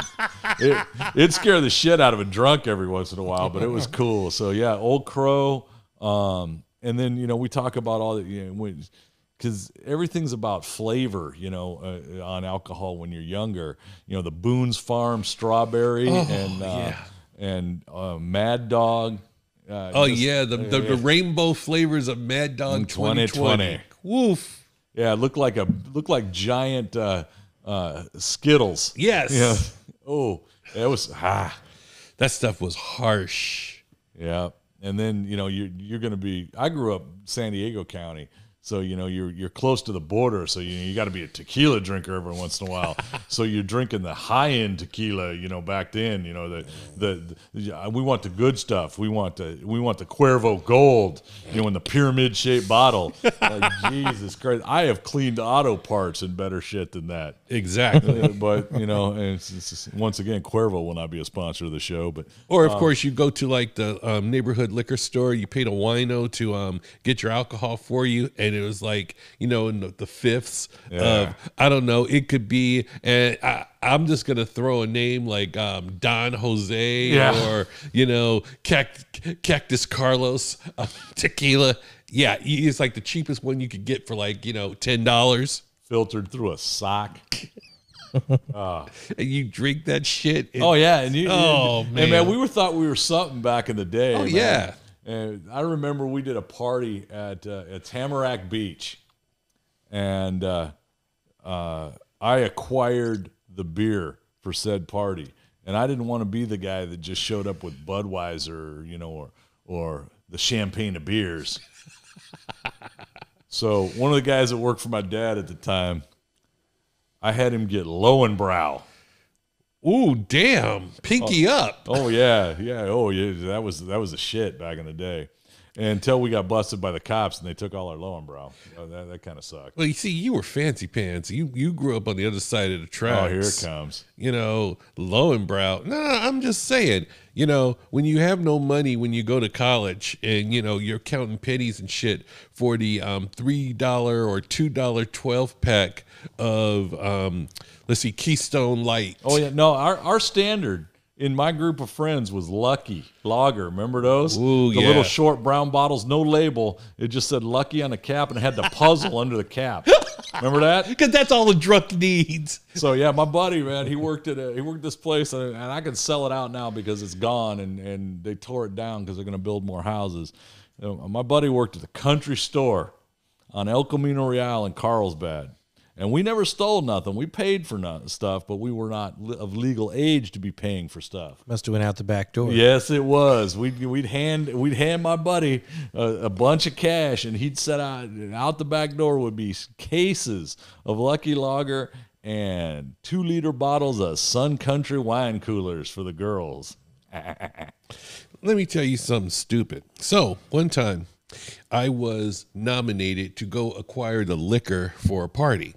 S3: It scared the shit out of a drunk every once in a while, but it was cool. So yeah, Old Crow. And then we talk about all that. Because everything's about flavor, on alcohol when you're younger. The Boone's Farm strawberry and Mad Dog.
S1: The rainbow flavors of Mad Dog 2020. Woof.
S3: Yeah, it looked like giant Skittles.
S1: Yes.
S3: Yeah. Oh, it was
S1: that stuff was harsh.
S3: Yeah, and then you're going to be. I grew up San Diego County. So, you're close to the border, so you got to be a tequila drinker every once in a while. So you're drinking the high-end tequila, back then, we want the good stuff. We want the Cuervo Gold, in the pyramid-shaped bottle. Like, Jesus Christ. I have cleaned auto parts in better shit than that.
S1: Exactly.
S3: But, and it's just, once again, Cuervo will not be a sponsor of the show. But
S1: Or, of course, you go to, like, the neighborhood liquor store. You paid a wino to get your alcohol for you, and it was like, in the fifths of, I don't know, it could be, and I'm just going to throw a name like Don Jose or, Cactus Carlos tequila. Yeah, it's like the cheapest one you could get for like, $10.
S3: Filtered through a sock.
S1: And you drink that shit.
S3: Man.
S1: Man.
S3: And man, we thought we were something back in the day.
S1: Oh,
S3: man.
S1: yeah.
S3: And I remember we did a party at Tamarack Beach, and I acquired the beer for said party, and I didn't want to be the guy that just showed up with Budweiser, or the champagne of beers. So one of the guys that worked for my dad at the time, I had him get Lowenbrow.
S1: Ooh, damn. Pinky up.
S3: Oh yeah. Oh yeah. That was a shit back in the day. Until we got busted by the cops and they took all our Lowenbrow. That kind of sucked.
S1: Well, you see, you were fancy pants. You grew up on the other side of the tracks.
S3: Oh, here it comes.
S1: You know, Lowenbrow. No, I'm just saying, you know, when you have no money when you go to college and, you know, you're counting pennies and shit for the $3 or $2 12 pack of, let's see, Keystone Light.
S3: Oh, yeah. No, our standard in my group of friends was Lucky Lager. Remember those?
S1: Ooh,
S3: the
S1: yeah.
S3: little short brown bottles, no label. It just said Lucky on the cap and it had the puzzle under the cap. Remember that?
S1: Because that's all the drunk needs.
S3: So yeah, my buddy, man, he worked this place, and I can sell it out now because it's gone, and they tore it down because they're going to build more houses. You know, my buddy worked at the country store on El Camino Real in Carlsbad. And we never stole nothing. We paid for stuff, but we were not of legal age to be paying for stuff.
S2: Must have went out the back door.
S3: Yes, it was. We'd hand my buddy a bunch of cash, and he'd set out the back door would be cases of Lucky Lager and 2-liter bottles of Sun Country wine coolers for the girls.
S1: Let me tell you something stupid. So one time I was nominated to go acquire the liquor for a party.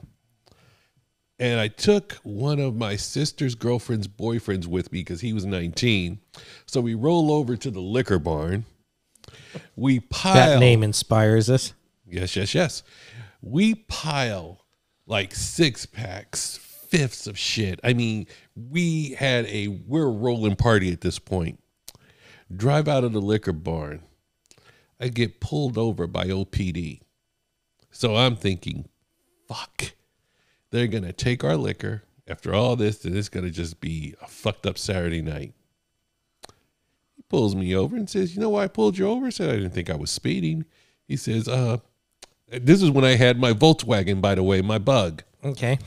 S1: And I took one of my sister's girlfriend's boyfriends with me because he was 19. So we roll over to the liquor barn. We pile.
S2: That name inspires us.
S1: Yes. We pile like 6-packs, fifths of shit. I mean, we're a rolling party at this point. Drive out of the liquor barn. I get pulled over by OPD. So I'm thinking, fuck. They're going to take our liquor. After all this, and it's going to just be a fucked up Saturday night. He pulls me over and says, you know why I pulled you over? I said, I didn't think I was speeding. He says, this is when I had my Volkswagen, by the way, my Bug.
S2: Okay.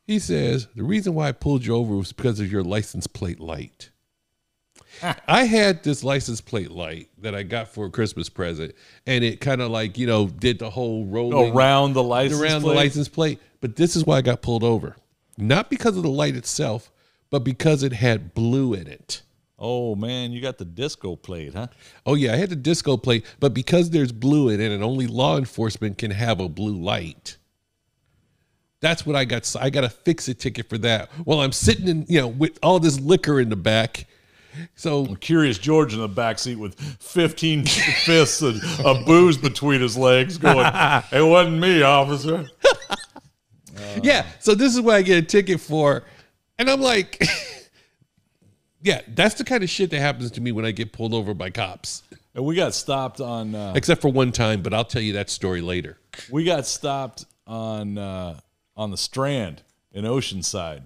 S1: He says, the reason why I pulled you over was because of your license plate light. I had this license plate light that I got for a Christmas present, and it kind of like, you know, did the whole rolling
S3: around the license
S1: plate. But this is why I got pulled over. Not because of the light itself, but because it had blue in it.
S3: Oh, man, you got the disco plate, huh?
S1: Oh, yeah, I had the disco plate, but because there's blue in it and only law enforcement can have a blue light. That's what I got. So I got a fix-it ticket for that. Well, I'm sitting in, you know, with all this liquor in the back. So
S3: Curious George in the backseat with 15 fists of booze between his legs going, it wasn't me, officer.
S1: yeah, so this is what I get a ticket for. And I'm like, yeah, that's the kind of shit that happens to me when I get pulled over by cops.
S3: And we got stopped on...
S1: except for one time, but I'll tell you that story later.
S3: We got stopped on the Strand in Oceanside.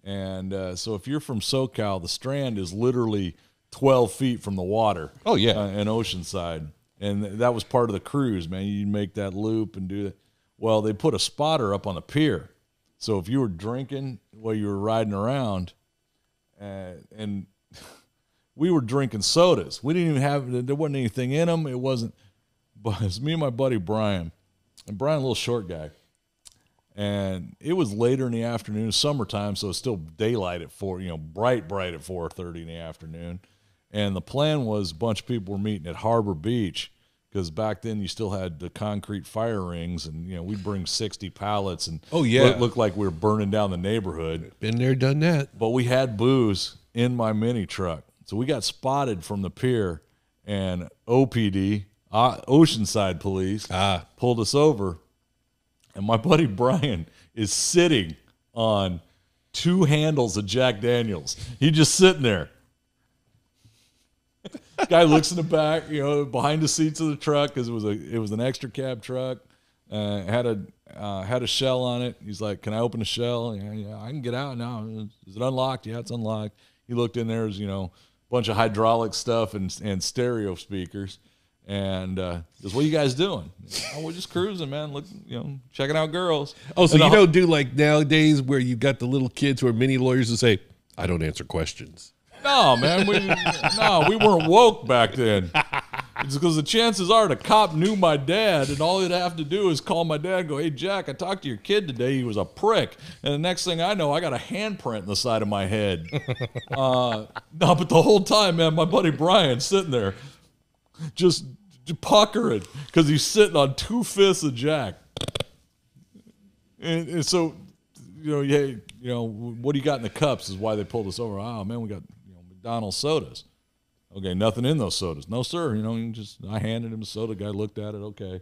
S3: And so if you're from SoCal, the Strand is literally 12 feet from the water.
S1: Oh, yeah.
S3: In Oceanside. And that was part of the cruise, man. You'd make that loop and do that. Well, they put a spotter up on the pier. So if you were drinking while you were riding around, and we were drinking sodas. We didn't even have, there wasn't anything in them. It wasn't, but it's me and my buddy Brian. And Brian, a little short guy. And it was later in the afternoon, summertime, so it's still daylight at bright at 4:30 in the afternoon. And the plan was a bunch of people were meeting at Harbor Beach because back then you still had the concrete fire rings, and we'd bring 60 pallets and looked like we were burning down the neighborhood.
S1: Been there, done that.
S3: But we had booze in my mini truck, so we got spotted from the pier, and OPD, Oceanside Police, pulled us over. And my buddy Brian is sitting on 2 handles of Jack Daniels. He's just sitting there. Guy looks in the back, behind the seats of the truck because it was an extra cab truck. Had a shell on it. He's like, "Can I open the shell?" Yeah, I can get out now. Is it unlocked? Yeah, it's unlocked. He looked in there. There's a bunch of hydraulic stuff and stereo speakers. And goes, "What are you guys doing?" "Oh, we're just cruising, man. Look, checking out girls."
S1: Oh, so you don't do like nowadays where you got the little kids who are mini lawyers who say, "I don't answer questions."
S3: No, man. We weren't woke back then. It's because the chances are the cop knew my dad, and all he'd have to do is call my dad and go, hey, Jack, I talked to your kid today. He was a prick. And the next thing I know, I got a handprint in the side of my head. No, but the whole time, man, my buddy Brian's sitting there just puckering because he's sitting on 2/5 of Jack. And so, what do you got in the cups is why they pulled us over. Oh, man, we got McDonald's sodas. Okay, nothing in those sodas. No, sir. I handed him a soda. Guy looked at it. Okay.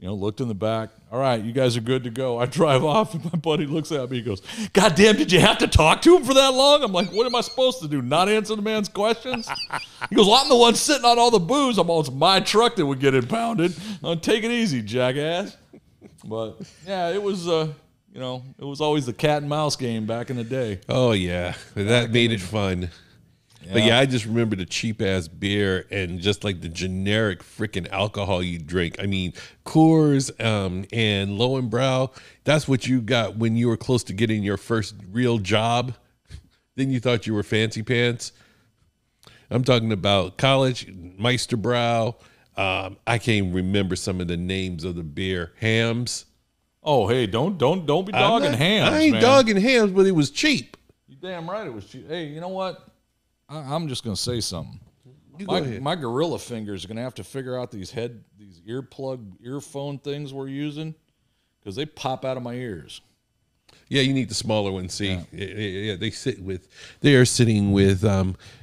S3: Looked in the back. All right, you guys are good to go. I drive off, and my buddy looks at me. He goes, God damn, did you have to talk to him for that long? I'm like, what am I supposed to do, not answer the man's questions? He goes, well, I'm the one sitting on all the booze. It's my truck that would get impounded. Take it easy, jackass. But, yeah, it was, it was always the cat and mouse game back in the day.
S1: Oh, yeah. That made it fun. Yeah. But yeah, I just remember the cheap ass beer and just like the generic freaking alcohol you drink. I mean, Coors and Lowenbrau, that's what you got when you were close to getting your first real job. Then you thought you were fancy pants. I'm talking about college, Meisterbrow. I can't even remember some of the names of the beer. Hams.
S3: Oh, hey, don't be dogging Hams.
S1: I ain't dogging Hams, but it was cheap.
S3: You damn right it was cheap. Hey, you know what? I'm just going to say something. My gorilla fingers are going to have to figure out these earphone things we're using because they pop out of my ears.
S1: Yeah, you need the smaller ones. See, yeah, they are sitting with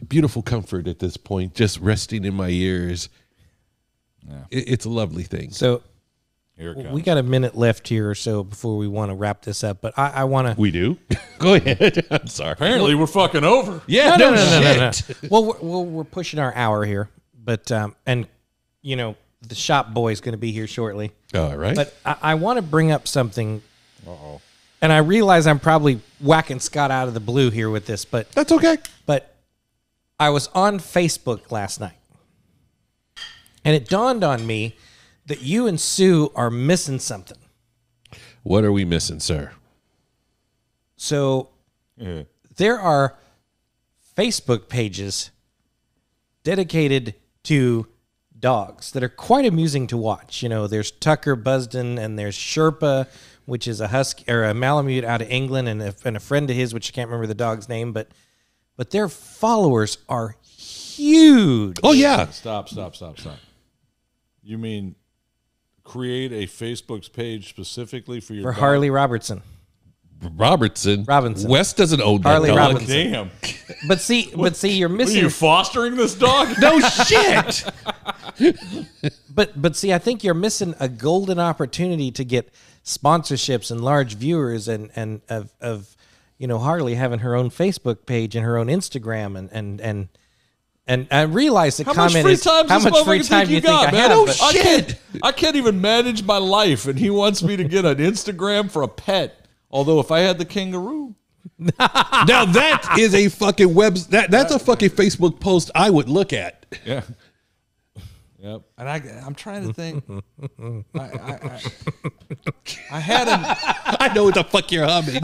S1: beautiful comfort at this point, just resting in my ears. Yeah. It's a lovely thing.
S2: So we got a minute left here or so before we want to wrap this up, but I want to.
S1: We do? Go ahead. I'm sorry.
S3: Apparently, we're fucking over.
S1: Yeah,
S2: no. Well, we're pushing our hour here, but the shop boy is going to be here shortly.
S1: All right.
S2: But I want to bring up something. Uh-oh. And I realize I'm probably whacking Scott out of the blue here with this, but
S1: that's okay.
S2: But I was on Facebook last night, and it dawned on me that you and Sue are missing something.
S1: What are we missing, sir?
S2: So there are Facebook pages dedicated to dogs that are quite amusing to watch. There's Tucker Busden, and there's Sherpa, which is a husky or a Malamute out of England, and a friend of his, which I can't remember the dog's name, but their followers are huge.
S1: Oh yeah.
S3: Stop. You mean create a Facebook page specifically for your dog?
S2: Harley Robertson.
S1: Robinson. Wes doesn't own that
S2: Harley
S1: dog.
S2: Robinson.
S3: Damn.
S2: But see, you're missing.
S3: Are you fostering this dog?
S1: No shit.
S2: But see, I think you're missing a golden opportunity to get sponsorships and large viewers and of Harley having her own Facebook page and her own Instagram and I realize the comment is how much free time you think I have.
S3: Oh shit! I can't even manage my life, and he wants me to get an Instagram for a pet. Although if I had the kangaroo,
S1: now that is a fucking that's a fucking Facebook post I would look at.
S3: Yeah. Yep. And I'm trying to think. I had
S1: I know what the fuck you're humming.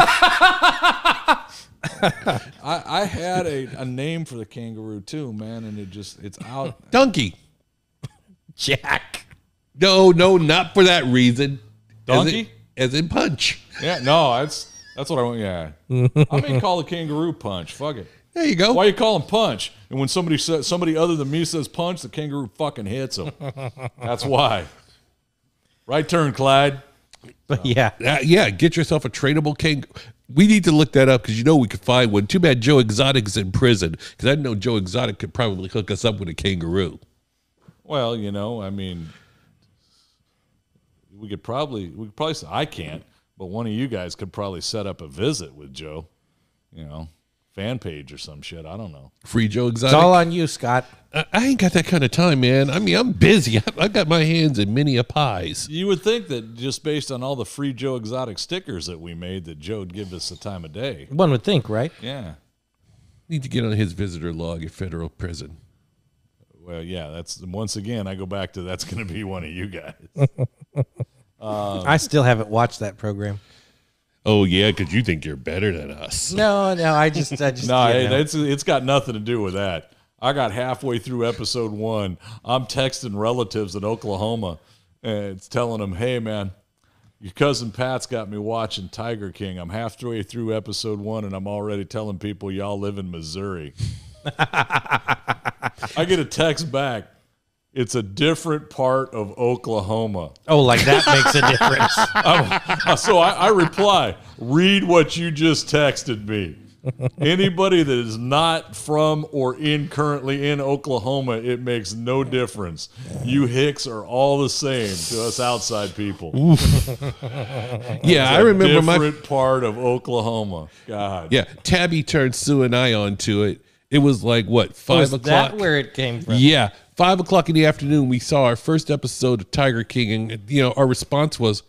S3: I had a name for the kangaroo too, man, and it's out.
S1: Donkey.
S2: Jack.
S1: No, not for that reason.
S3: Donkey?
S1: As in punch.
S3: Yeah, no, that's what I want. Yeah. I may call the kangaroo Punch. Fuck it.
S1: There you go.
S3: Why you call him Punch? And when somebody other than me says Punch, the kangaroo fucking hits him. That's why. Right turn, Clyde.
S2: But yeah.
S1: Get yourself a tradable kangaroo. We need to look that up because we could find one. Too bad Joe Exotic's in prison because I know Joe Exotic could probably hook us up with a kangaroo.
S3: Well, I mean, we could probably say I can't, but one of you guys could probably set up a visit with Joe. Fan page or some shit. I don't know.
S1: Free Joe Exotic.
S2: It's all on you, Scott.
S1: I ain't got that kind of time, man. I mean, I'm busy. I got my hands in many a pies.
S3: You would think that just based on all the free Joe Exotic stickers that we made, that Joe would give us the time of day.
S2: One would think, right?
S3: Yeah.
S1: Need to get on his visitor log at federal prison.
S3: Well, yeah. That's once again. I go back to that's going to be one of you guys.
S2: I still haven't watched that program.
S1: Oh yeah, because you think you're better than us.
S2: No, I just
S3: no, it's got nothing to do with that. I got halfway through episode 1. I'm texting relatives in Oklahoma and it's telling them, hey, man, your cousin Pat's got me watching Tiger King. I'm halfway through episode 1 and I'm already telling people y'all live in Missouri. I get a text back. It's a different part of Oklahoma.
S2: Oh, like that makes a difference.
S3: So I reply, read what you just texted me. Anybody that is not from or currently in Oklahoma, it makes no difference. You hicks are all the same to us outside people.
S1: Yeah, I remember
S3: different part of Oklahoma. God.
S1: Yeah, Tabby turned Sue and I onto it. It was like, what, 5
S2: Was
S1: o'clock?
S2: that where it came from?
S1: Yeah, 5 o'clock in the afternoon, we saw our first episode of Tiger King, and our response was,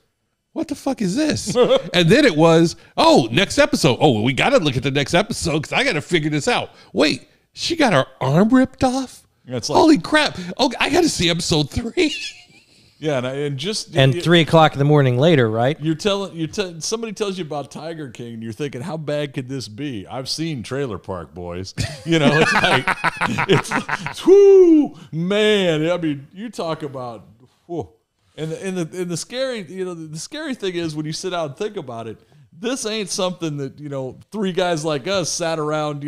S1: what the fuck is this? And then it was, oh, next episode. Oh, we got to look at the next episode because I got to figure this out. Wait, she got her arm ripped off?
S3: It's like,
S1: holy crap. Oh, I got to see episode 3.
S3: Yeah,
S2: and 3 o'clock in the morning later, right?
S3: Somebody tells you about Tiger King, and you're thinking, how bad could this be? I've seen Trailer Park Boys. It's like, whoo, man. I mean, you talk about, whew. And the scary, the scary thing is when you sit down and think about it, this ain't something that, 3 guys like us sat around,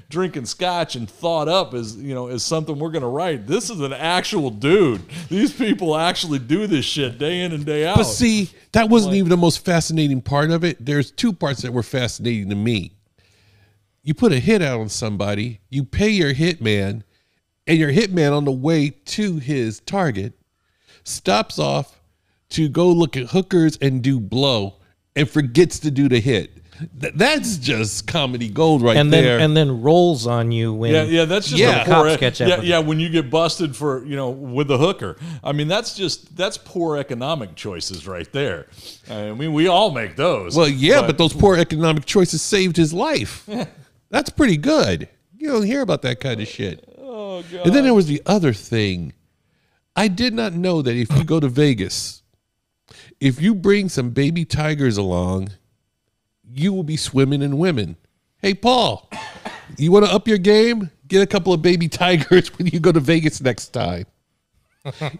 S3: drinking scotch and thought up as something we're going to write. This is an actual dude. These people actually do this shit day in and day out.
S1: But see, that wasn't even the most fascinating part of it. There's 2 parts that were fascinating to me. You put a hit out on somebody, you pay your hitman, and your hitman on the way to his target stops off to go look at hookers and do blow and forgets to do the hit. That's just comedy gold there.
S2: And then rolls on you when
S3: that's just
S2: the cops catch up.
S3: When you get busted for with the hooker. I mean that's poor economic choices right there. I mean we all make those.
S1: Well, but those poor economic choices saved his life. That's pretty good. You don't hear about that kind of shit.
S3: Oh God.
S1: And then there was the other thing. I did not know that if you go to Vegas, if you bring some baby tigers along, you will be swimming in women. Hey, Paul, you want to up your game? Get a couple of baby tigers when you go to Vegas next time.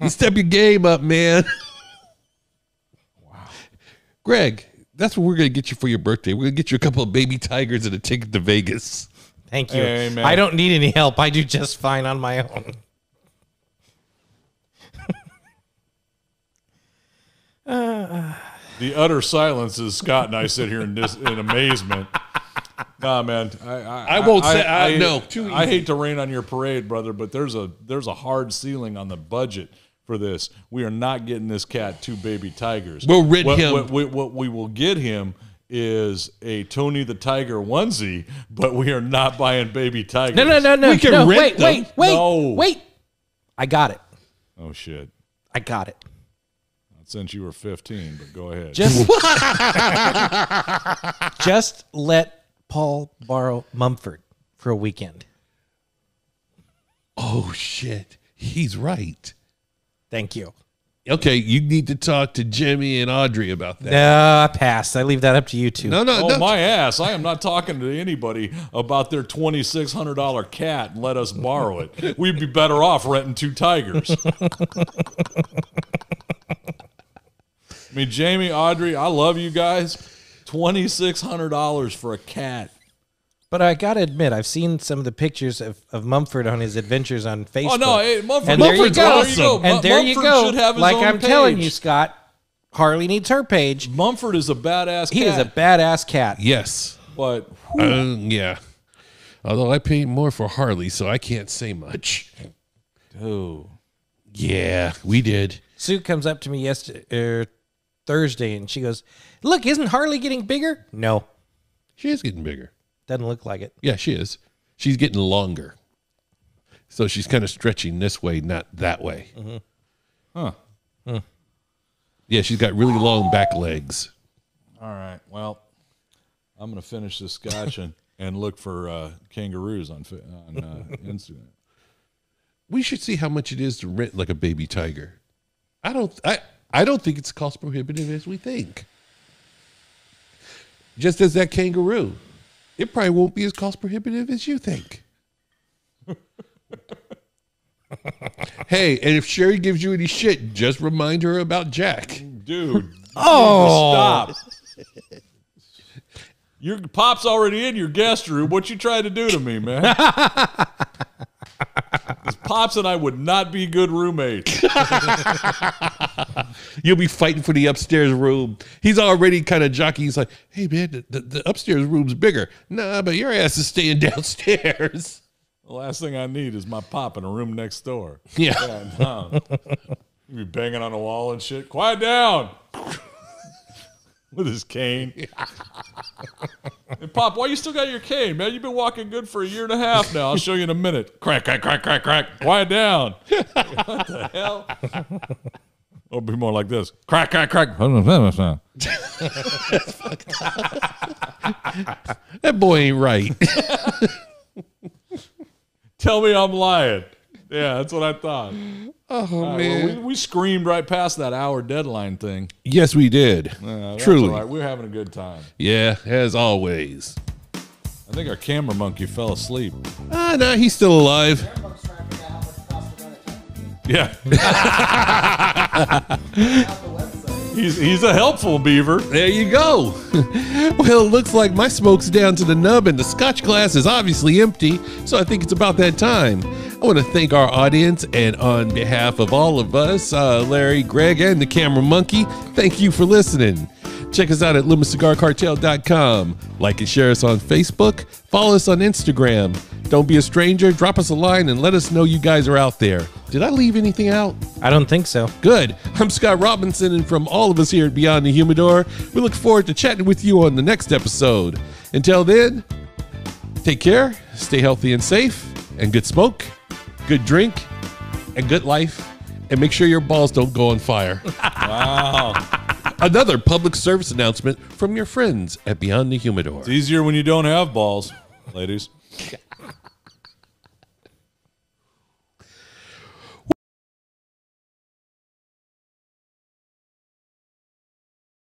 S1: You step your game up, man.
S3: Wow.
S1: Greg, that's what we're going to get you for your birthday. We're going to get you a couple of baby tigers and a ticket to Vegas.
S2: Thank you.
S3: Hey, man.
S2: I don't need any help. I do just fine on my own.
S3: The utter silence is Scott and I sit here in amazement. Nah, man,
S1: I won't say no. Too easy.
S3: I hate to rain on your parade, brother, but there's a hard ceiling on the budget for this. We are not getting this cat 2 baby tigers.
S1: We'll rid him.
S3: What we will get him is a Tony the Tiger onesie, but we are not buying baby tigers.
S2: No.
S1: We can rent them.
S2: Wait. I got it.
S3: Oh shit!
S2: I got it.
S3: Since you were 15, but go ahead.
S2: Just let Paul borrow Mumford for a weekend.
S1: Oh, shit. He's right.
S2: Thank you.
S1: Okay, you need to talk to Jimmy and Audrey about that.
S2: No, I pass. I leave that up to you two.
S1: No.
S3: My ass. I am not talking to anybody about their $2,600 cat and let us borrow it. We'd be better off renting 2 tigers. I mean, Jamie, Audrey, I love you guys. $2,600 for a cat.
S2: But I got to admit, I've seen some of the pictures of Mumford on his adventures on Facebook.
S3: Oh, no, hey, Mumford,
S2: and there you go.
S3: Awesome.
S2: And there you
S3: Mumford
S2: go.
S3: should have his
S2: like
S3: own
S2: I'm
S3: page.
S2: telling you, Scott, Harley needs her page.
S3: Mumford is a badass cat.
S2: He is a badass cat.
S1: Yes.
S3: But,
S1: yeah. Although I paid more for Harley, so I can't say much.
S3: oh.
S1: Yeah, we did.
S2: Sue comes up to me Thursday, and she goes, "Look, isn't Harley getting bigger?" No.
S1: She is getting bigger.
S2: Doesn't look like it.
S1: Yeah, she is. She's getting longer. So she's kind of stretching this way, not that way.
S2: Mm-hmm.
S3: Huh.
S1: Yeah, she's got really long back legs.
S3: All right. Well, I'm going to finish this scotch and look for kangaroos on Instagram.
S1: We should see how much it is to rent like a baby tiger. I don't think it's cost prohibitive as we think. Just as that kangaroo. It probably won't be as cost prohibitive as you think. Hey, and if Sherry gives you any shit, just remind her about Jack.
S3: Dude.
S2: Oh,
S3: Stop. Your pop's already in your guest room. What you trying to do to me, man? 'Cause Pops and I would not be good roommates.
S1: You'll be fighting for the upstairs room. He's already kind of jockeying. He's like, hey, man, the upstairs room's bigger. Nah, but your ass is staying downstairs.
S3: The last thing I need is my pop in a room next door.
S1: Yeah.
S3: No. You be banging on the wall and shit. Quiet down. With his cane. Hey, Pop, why you still got your cane, man? You've been walking good for a year and a half now. I'll show you in a minute. Crack, crack, crack, crack, crack. Quiet down. What the hell? It'll be more like this. Crack, crack, crack.
S1: That boy ain't right.
S3: Tell me I'm lying. Yeah, that's what I thought.
S1: Oh,
S3: man.
S1: man.
S3: We screamed right past that hour deadline thing.
S1: Yes, we did.
S3: That's
S1: Truly.
S3: all right. We're having a good time.
S1: Yeah, as always.
S3: I think our camera monkey fell asleep.
S1: Nah, he's still alive.
S3: Yeah. He's a helpful beaver.
S1: There you go. Well, it looks like my smoke's down to the nub and the scotch glass is obviously empty, so I think it's about that time. I want to thank our audience, and on behalf of all of us, Larry, Greg, and the camera monkey, thank you for listening. Check us out at LumaCigarCartel.com. Like and share us on Facebook. Follow us on Instagram. Don't be a stranger. Drop us a line and let us know you guys are out there. Did I leave anything out?
S2: I don't think so.
S1: Good. I'm Scott Robinson, and from all of us here at Beyond the Humidor, we look forward to chatting with you on the next episode. Until then, take care, stay healthy and safe, and good smoke, good drink, and good life, and make sure your balls don't go on fire.
S3: Wow.
S1: Another public service announcement from your friends at Beyond the Humidor.
S3: It's easier when you don't have balls, ladies.